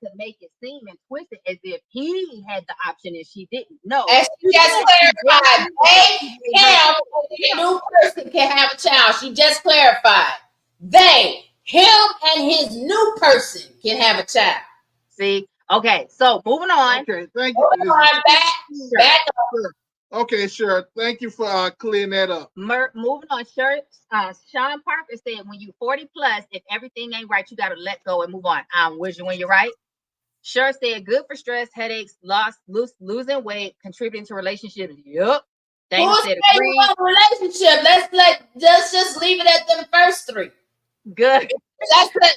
to make it seem and twist it as if he had the option and she didn't. No. And she just clarified, him, a new person can have a child. She just clarified. Him and his new person can have a child. See? Okay, so moving on. Okay, thank you. Moving on, back up. Okay, sure. Thank you for clearing that up. Moving on, Sean Parker said, when you 40 plus, if everything ain't right, you got to let go and move on. When you're right. Sure said, good for stress, headaches, losing weight, contributing to relationships. Yep. Who said relationship? Let's just leave it at them first three. Good. That's the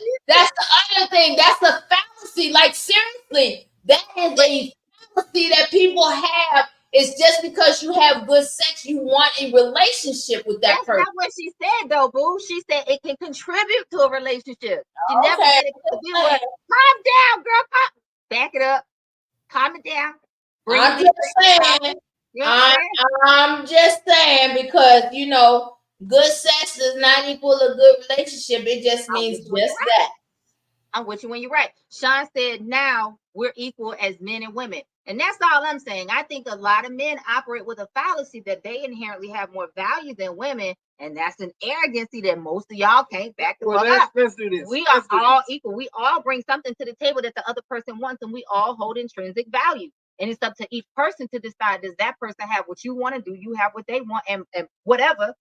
other thing. That's a fallacy. Like, seriously, that is a fallacy that people have. It's just because you have good sex, you want a relationship with that person. That's not what she said, though, boo. She said it can contribute to a relationship. She never said it could be one. Calm down, girl. Back it up. Calm it down. I'm just saying because, good sex does not equal a good relationship. It just means just that. I'm with you when you're right. Sean said, now we're equal as men and women. And that's all I'm saying. I think a lot of men operate with a fallacy that they inherently have more value than women. And that's an arrogancy that most of y'all can't back the fuck up. Let's do this. We are all equal. We all bring something to the table that the other person wants, and we all hold intrinsic value. And it's up to each person to decide, does that person have what you want to do? You have what they want and whatever,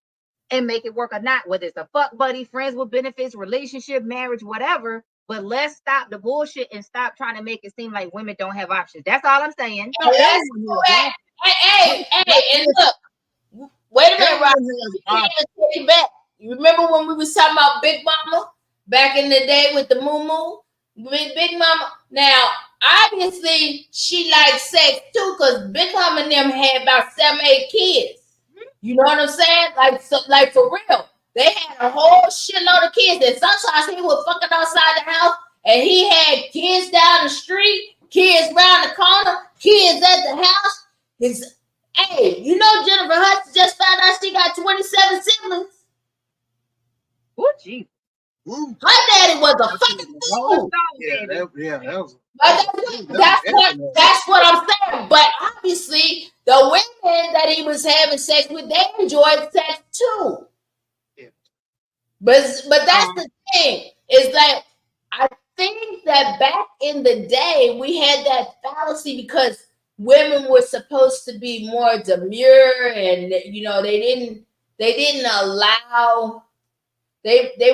and make it work or not, whether it's a fuck buddy, friends with benefits, relationship, marriage, whatever. But let's stop the bullshit and stop trying to make it seem like women don't have options. That's all I'm saying. Hey, and look, Wait a minute, Rob. Everyone has options. Take it back. You remember when we was talking about Big Mama back in the day with the moo? Big Mama. Now, obviously, she likes sex too, because Big Mama and them had about 7, 8 kids. You know what I'm saying? Like for real. They had a whole shitload of kids. And sometimes he was fucking outside the house, and he had kids down the street, kids around the corner, kids at the house. Hey, you know Jennifer Hudson just found out she got 27 siblings. Oh, geez. Her daddy was a fucking fool. That was. That's what I'm saying. But obviously, the women that he was having sex with, they enjoyed sex too. Yeah. But that's the thing, is that I think that back in the day we had that fallacy because women were supposed to be more demure, and they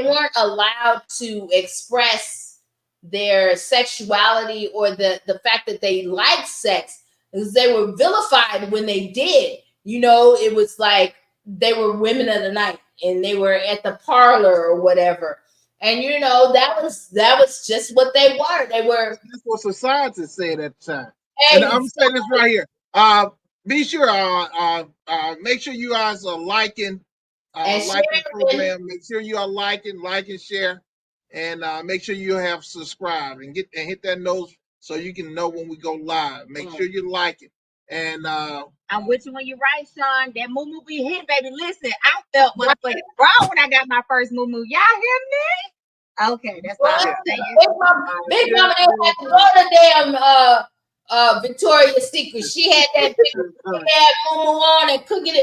weren't allowed to express their sexuality or the fact that they liked sex, because they were vilified when they did. It was like they were women of the night and they were at the parlor or whatever. And that was just what they were. They were. That's what society said at the time. And I'm saying this right here. Be sure, make sure you guys are liking the program. Make sure you are liking, share, and make sure you have subscribed and hit that note so you can know when we go live. Make sure you like it. And I'm with you when you're right, Sean. That moo be hit, baby. Listen, I felt motherfucking wrong when I got my first moo. Y'all hear me? Okay, that's all I'm saying. Big Mama didn't have to go to damn Victoria's Secret. She had that big moo on and cooking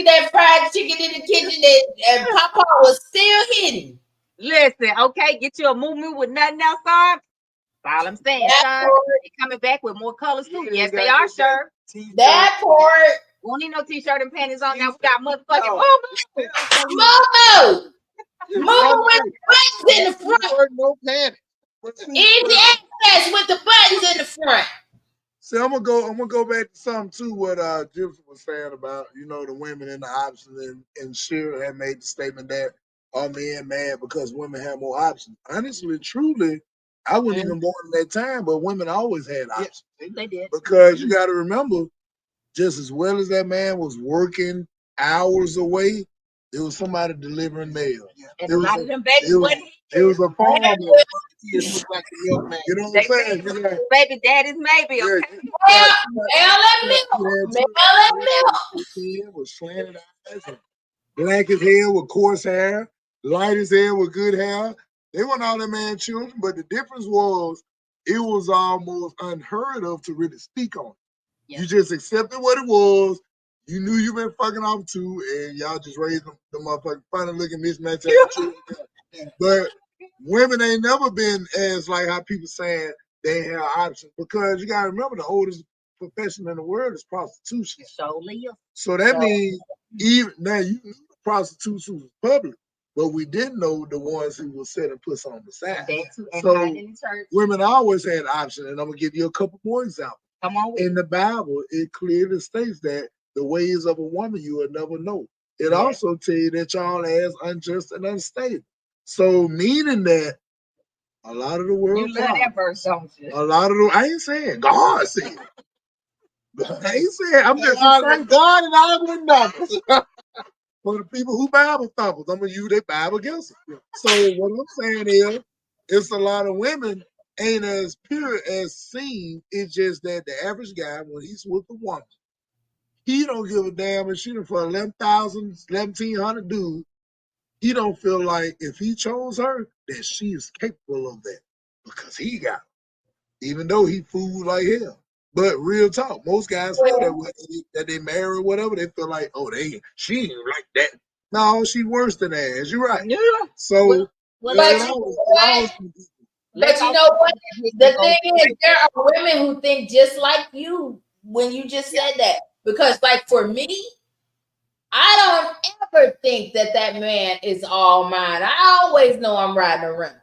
that fried chicken in the kitchen, and Papa was still hidden. Listen, okay, get you a moo with nothing else on. That's all I'm saying, Sean. They're coming back with more colors too. Yes, they are, sure. That part. Won't need no t-shirt and panties on. Now we got motherfucking Momo with buttons in the front. No panties. Easy access with the buttons in the front. See, I'm gonna go back to something too. What Gypsy was saying about the women in the options, and Sheila had made the statement that all men mad because women have more options. Honestly, truly, I wasn't even born in that time, but women always had options. Yes, they did. Because you got to remember, just as well as that man was working hours away, there was somebody delivering mail. And a lot of them babies wasn't. It was a farmer. Kids look like a young man. You know what I'm saying? Baby daddy's maybe. Okay. With slanted eyes, black as hell with coarse hair, light as hell with good hair. They weren't all that man children, but the difference was it was almost unheard of to really speak on it. Yeah. You just accepted what it was. You knew you been fucking off too, and y'all just raised the motherfucking funny looking mismatch. But women ain't never been as like how people saying they have options, because you gotta remember the oldest profession in the world is prostitution. So that means even now you knew the prostitution was public, but we didn't know the ones who were selling pussy on the side. So women always had options, and I'm gonna give you a couple more examples. Come on. In the Bible, it clearly states that the ways of a woman you will never know. It also tell you that y'all as unjust and unstable. So meaning that a lot of the world, you love that verse, don't you? A lot of the, I ain't saying God said. I ain't saying, I'm just saying God and all the numbers. For the people who Bible thumpers, I'm gonna use their Bible against them. So what I'm saying is, it's a lot of women ain't as pure as seen. It's just that the average guy, when he's with a woman, he don't give a damn if she done for 1,100 dudes. He don't feel like if he chose her, that she is capable of that because he got her, even though he fooled like hell. But real talk, most guys feel that they marry or whatever, they feel like, oh, she ain't like that. No, she worse than that. You're right. Yeah. So, but you know what? The thing is, there are women who think just like you when you just said that. Because, like, for me, I don't ever think that man is all mine. I always know I'm riding around.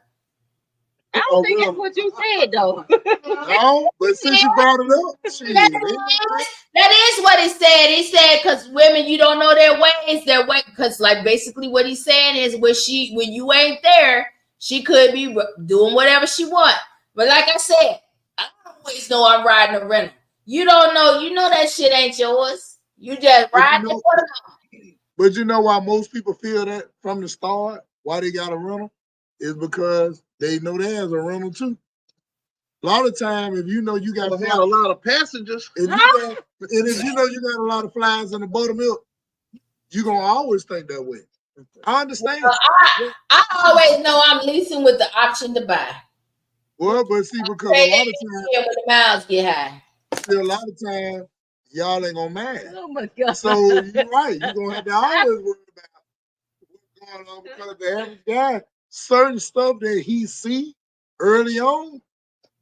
I don't think that's what you said, though. No, but since you brought it up, that is what he said. He said, because women, you don't know their ways, because like basically what he's saying is when you ain't there, she could be doing whatever she want. But like I said, I always know I'm riding a rental. You don't know, you know that shit ain't yours. You just ride it for the. But you know why most people feel that from the start, why they got a rental, is because they know there's a rental too. A lot of time, if you know you got a lot of passengers, if you know you got a lot of flies in the buttermilk, you're gonna always think that way. I understand. Well, I always know I'm leasing with the option to buy. Well, but see, because a lot of times when the miles get high. See, a lot of times y'all ain't gonna mind. Oh my God. So you're right. You're gonna have to always worry about what's going on because the average guy, certain stuff that he see early on,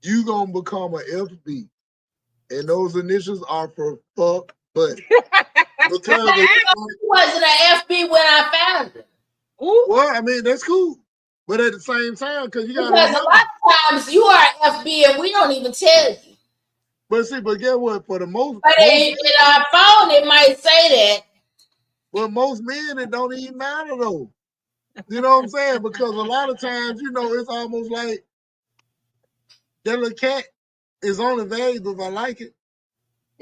you gonna become an FB. And those initials are for fuck buddy. Because it wasn't an FB when I found it. Well, I mean, that's cool. But at the same time, because a lot of times you are FB and we don't even tell you. But see, but guess what? For the most, but in our phone, it might say that. But most men, it don't even matter though. You know what I'm saying? Because a lot of times, you know, it's almost like that little cat is only valuable if I like it.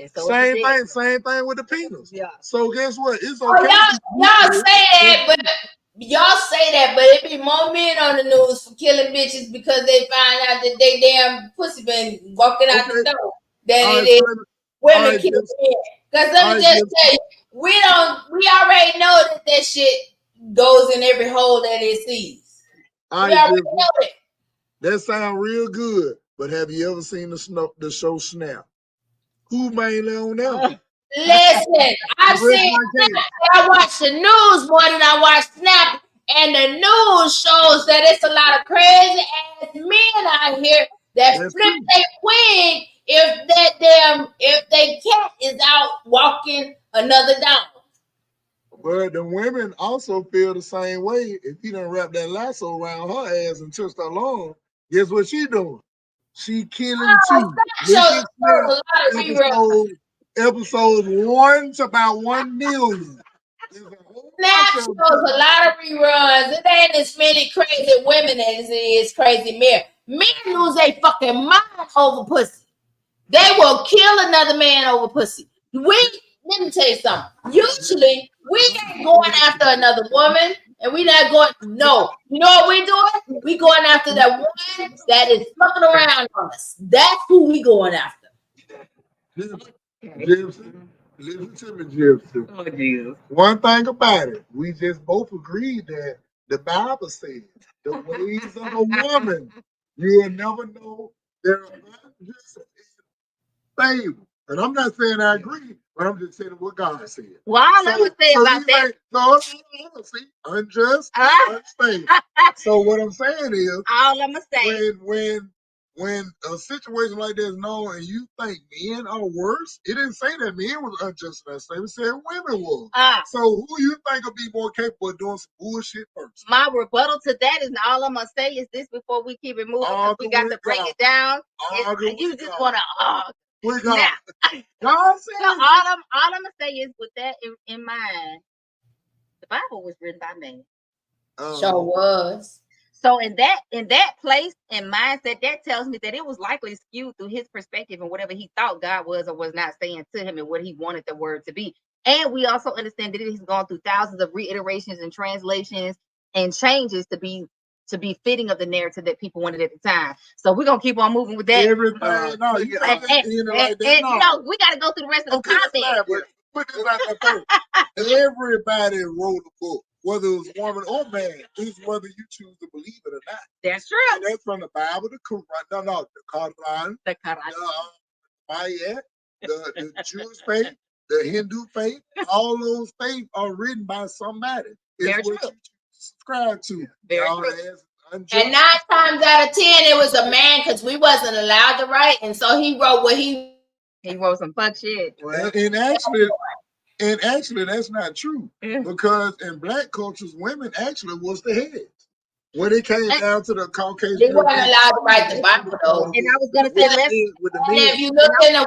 Same thing with the penis. Yeah. So guess what? It's okay. Y'all say that, but it be more men on the news for killing bitches because they find out that they damn pussy been walking out the door. That it is women killing men. Because let me just say, we already know that shit goes in every hole that it sees. We already know that. That sounds real good, but have you ever seen the show Snap? Who mainly on that? Listen, I've seen Snap. I watch the news more than I watch Snap, and the news shows that it's a lot of crazy ass men out here that flip their wig if they cat is out walking another dog. But the women also feel the same way. If you done wrap that lasso around her ass and twist her long, guess what she doing? She killing too. Episode 1 to about 1 million. Snap shows a lot of reruns. It ain't as many crazy women as it is crazy men. Men lose their fucking mind over pussy. They will kill another man over pussy. Let me tell you something. Usually, we ain't going after another woman, and we not going. No, you know what we doing? We going after that woman that is fucking around on us. That's who we going after. Listen to me, Gypsy. Oh, Jesus. One thing about it, we just both agreed that the Bible says the ways of a woman, you will never know their just favor. And I'm not saying I agree, but I'm just saying what God said. Well, all I'm going to say about that. See, unjust, unstable. So what I'm saying is, all I'm going to say. When a situation like this is known and you think men are worse, it didn't say that men was unjust and unstable. It said women were. So who you think will be more capable of doing some bullshit first? My rebuttal to that is all I'm going to say is this before we keep it moving. We got to break it down. You just want to now. all I'm going to say is with that in mind, the Bible was written by men. Sure was. So in that place and mindset, that tells me that it was likely skewed through his perspective and whatever he thought God was or was not saying to him and what he wanted the word to be. And we also understand that he's gone through thousands of reiterations and translations and changes to be fitting of the narrative that people wanted at the time. So we're gonna keep on moving with that. Everything. We got to go through the rest of the comments. Put this out there first. Everybody wrote a book, whether it was woman or man. It's whether you choose to believe it or not. That's true. And that's from the Bible, the Quran, the Quran, the Jewish faith, the Hindu faith. All those faiths are written by somebody. It's what you subscribe to. Very true. And 9 times out of 10, it was a man because we wasn't allowed to write, and so he wrote what he wrote some fuck shit. And actually, that's not true because in black cultures, women actually was the heads. when it came down to the Caucasian, They weren't allowed to write the Bible though. And I was gonna say, let's. And if you look in the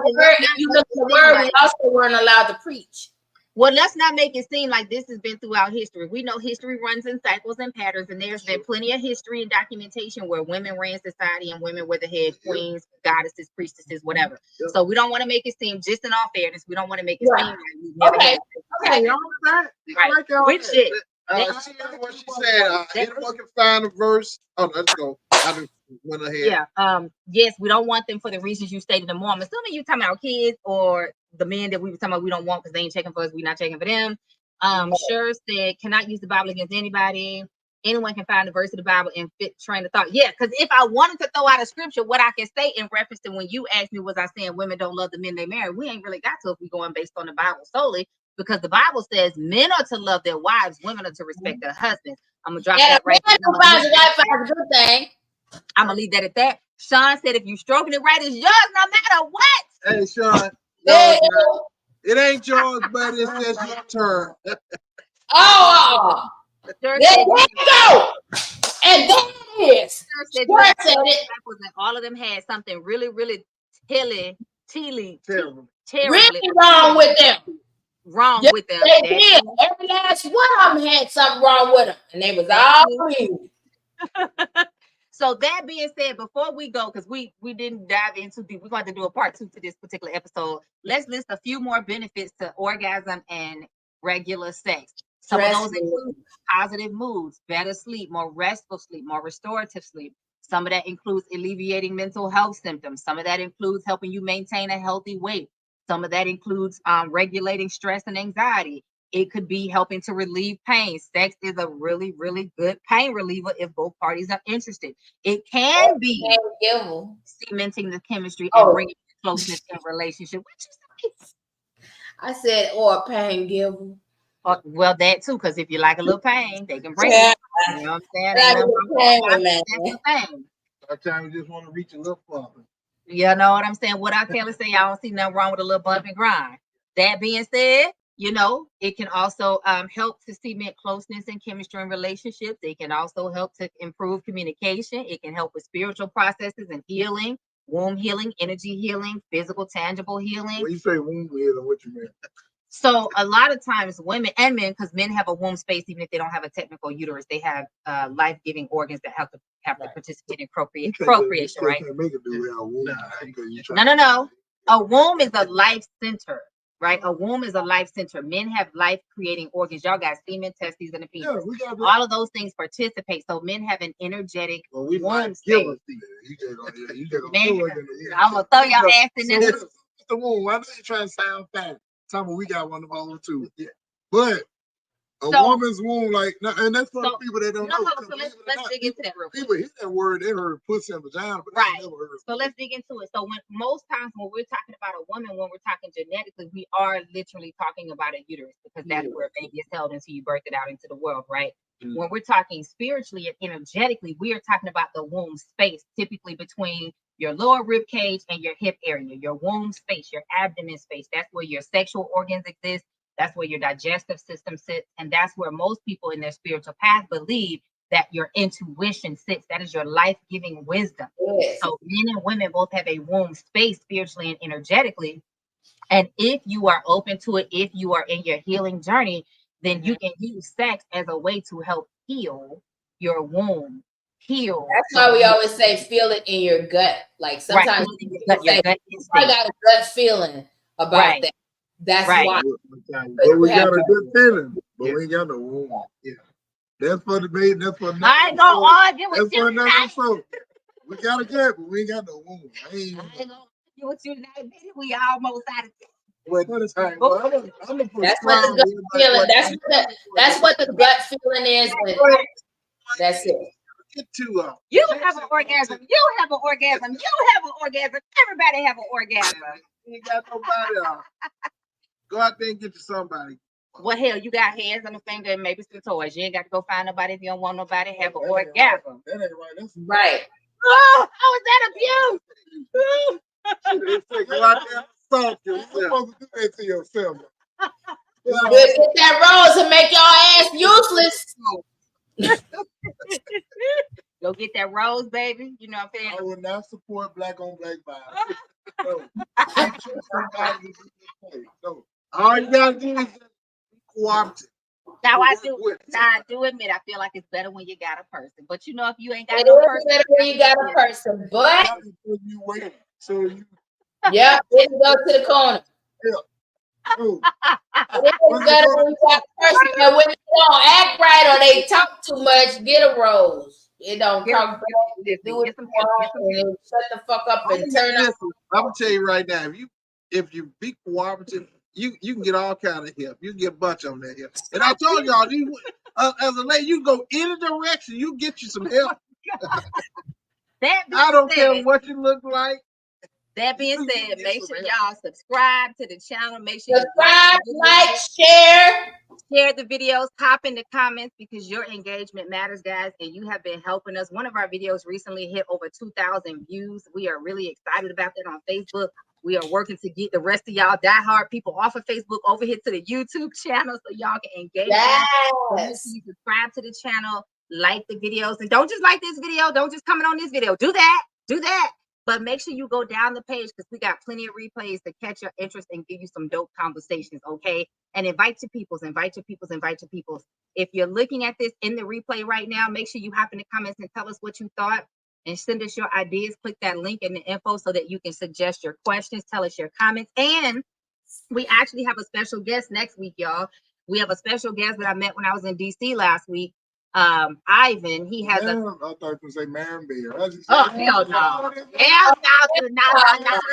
word, we also weren't allowed to preach. Well, let's not make it seem like this has been throughout history. We know history runs in cycles and patterns, and there's been plenty of history and documentation where women ran society and women were the head queens, goddesses, priestesses, whatever. So we don't want to make it seem, just in all fairness, we don't want to make it seem like we've never had. Okay, y'all that. Right. Which shit. She know what she said. Anyone can find a verse. Oh, let's go. I just went ahead. Yeah. Yes, we don't want them for the reasons you stated them more. I'm assuming you talking about kids or the men that we were talking about we don't want because they ain't checking for us, we're not checking for them. Sure said cannot use the Bible against anybody. Anyone can find a verse of the Bible and fit train of thought. Yeah, because if I wanted to throw out a scripture, what I can say in reference to when you asked me, was I saying women don't love the men they marry? We ain't really got to if we going based on the Bible solely, because the Bible says men are to love their wives, women are to respect their husbands. I'm gonna drop that right there. I'm gonna leave that at that. Sean said, if you stroking it right, it's yours no matter what. Hey, Sean. It ain't yours, but it says your turn. There you go. And there it is. All of them had something really, really terribly wrong with them. With them. They did. Every last one of them had something wrong with them, and they was all green. So that being said, before we go, because we didn't dive into deep, we're going to do a part 2 to this particular episode. Let's list a few more benefits to orgasm and regular sex. Some of those include positive moods, better sleep, more restful sleep, more restorative sleep. Some of that includes alleviating mental health symptoms. Some of that includes helping you maintain a healthy weight. Some of that includes regulating stress and anxiety. It could be helping to relieve pain. Sex is a really, really good pain reliever if both parties are interested. It can be cementing the chemistry and bringing closeness in a relationship. I said, or a pain giver. Well, that too, because if you like a little pain, they can bring it. You know what I'm saying? Sometimes you just want to reach a little farther. You know what I'm saying? What I tell say, I don't see nothing wrong with a little bump and grind. That being said, you know, it can also help to cement closeness and chemistry in relationships. It can also help to improve communication. It can help with spiritual processes and healing, womb healing, energy healing, physical, tangible healing. When you say womb healing, what you mean? So a lot of times women and men, because men have a womb space, even if they don't have a technical uterus, they have life-giving organs that have to participate in procreation, right? No. A womb is a life center. Right, a womb is a life center. Men have life-creating organs. Y'all got semen, testes, and a penis. All of those things participate. So men have an energetic womb space. I'm gonna throw your ass in there. The womb. I know you're trying to sound fat. Tell me we got one of those too. But a woman's womb, like, and that's for the people that don't know. So let's dig into that real quick. People hear that word, they heard pussy and vagina, but right. They never heard. So let's dig into it. So most times when we're talking about a woman, when we're talking genetically, we are literally talking about a uterus, because that's where a baby is held until you birth it out into the world, right? Mm-hmm. When we're talking spiritually and energetically, we are talking about the womb space, typically between your lower rib cage and your hip area, your womb space, your abdomen space. That's where your sexual organs exist. That's where your digestive system sits. And that's where most people in their spiritual path believe that your intuition sits. That is your life-giving wisdom. Yes. So men and women both have a womb space spiritually and energetically. And if you are open to it, if you are in your healing journey, then you can use sex as a way to help heal your womb. That's why we always say feel it in your gut. Like sometimes I got a gut feeling about that. That's why. But we got a good feeling, but we ain't got no womb. Yeah. That's for the baby. That's for I ain't gonna argue with you. We got a gut, but we ain't got no womb. I ain't gonna argue with you tonight, baby. We almost out of That's what the gut feeling. That's what the gut feeling is. That's it. You have an orgasm. You have an orgasm. You have an orgasm. Everybody have an orgasm. You got nobody. Go out there and get you somebody. Well, hell, you got hands on the finger and maybe some toys. You ain't got to go find nobody if you don't want nobody. Have an orgasm. That ain't right. That's right. Oh, how is that abuse? Go out there and stalk yourself. You're supposed to do that to yourself. Get that rose and make your ass useless. Go get that rose, baby. You know what I'm saying? I will not support black on black violence. No. I choose somebody to do this thing. No. All you gotta do is be cooperative. Now I Work do. with it. Now I do admit I feel like it's better when you got a person. But you know, if you ain't got It no is person, better when you got a person, but That is when you wait. So you yeah, didn't go to the corner. no. It is better when you got a person, but when they don't act right or they talk too much, get a rose. It don't talk back. Do what you want and shut the fuck up and turn up. Listen, I'm gonna tell you right now, if you be cooperative, you can get all kind of help. You can get a bunch of them that help. And I told y'all, as a lady, you go any direction, you get you some help. That being I don't care said, what you look like. that being You said, get make some sure help. y'all subscribe to the channel. Make sure you Subscribe, the like, videos, share. share the videos, hop in the comments because your engagement matters, guys, and you have been helping us. One of our videos recently hit over 2,000 views. We are really excited about that on Facebook. We are working to get the rest of y'all diehard people off of Facebook over here to the YouTube channel so y'all can engage. So make sure Yes. you subscribe to the channel, like the videos, and don't just like this video. Don't just comment on this video. Do that. But make sure you go down the page because we got plenty of replays to catch your interest and give you some dope conversations, okay? And invite your peoples. If you're looking at this in the replay right now, make sure you hop in the comments and tell us what you thought and send us your ideas. Click that link in the info so that you can suggest your questions, tell us your comments. And we actually have a special guest next week, y'all. We have a special guest that I met when I was in DC last week. Ivan, he has I thought you would say man bear. Oh, hell no. Hell no.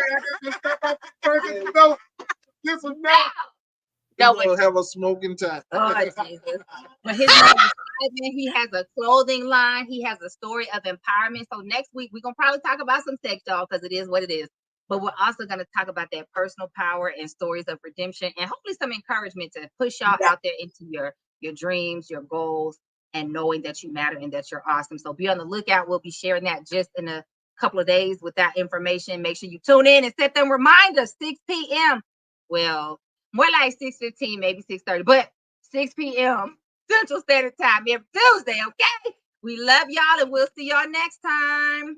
This is No, We're gonna have a smoking time. Oh, Jesus. But his name is Ivan. He has a clothing line. He has a story of empowerment. So next week, we're going to probably talk about some sex, y'all, because it is what it is. But we're also going to talk about that personal power and stories of redemption and hopefully some encouragement to push y'all out there into your dreams, your goals, and knowing that you matter and that you're awesome. So be on the lookout. We'll be sharing that just in a couple of days with that information. Make sure you tune in and set them reminders, 6 p.m. Well, more like 6:15, maybe 6:30, but 6 p.m. Central Standard Time every Tuesday, okay? We love y'all and we'll see y'all next time.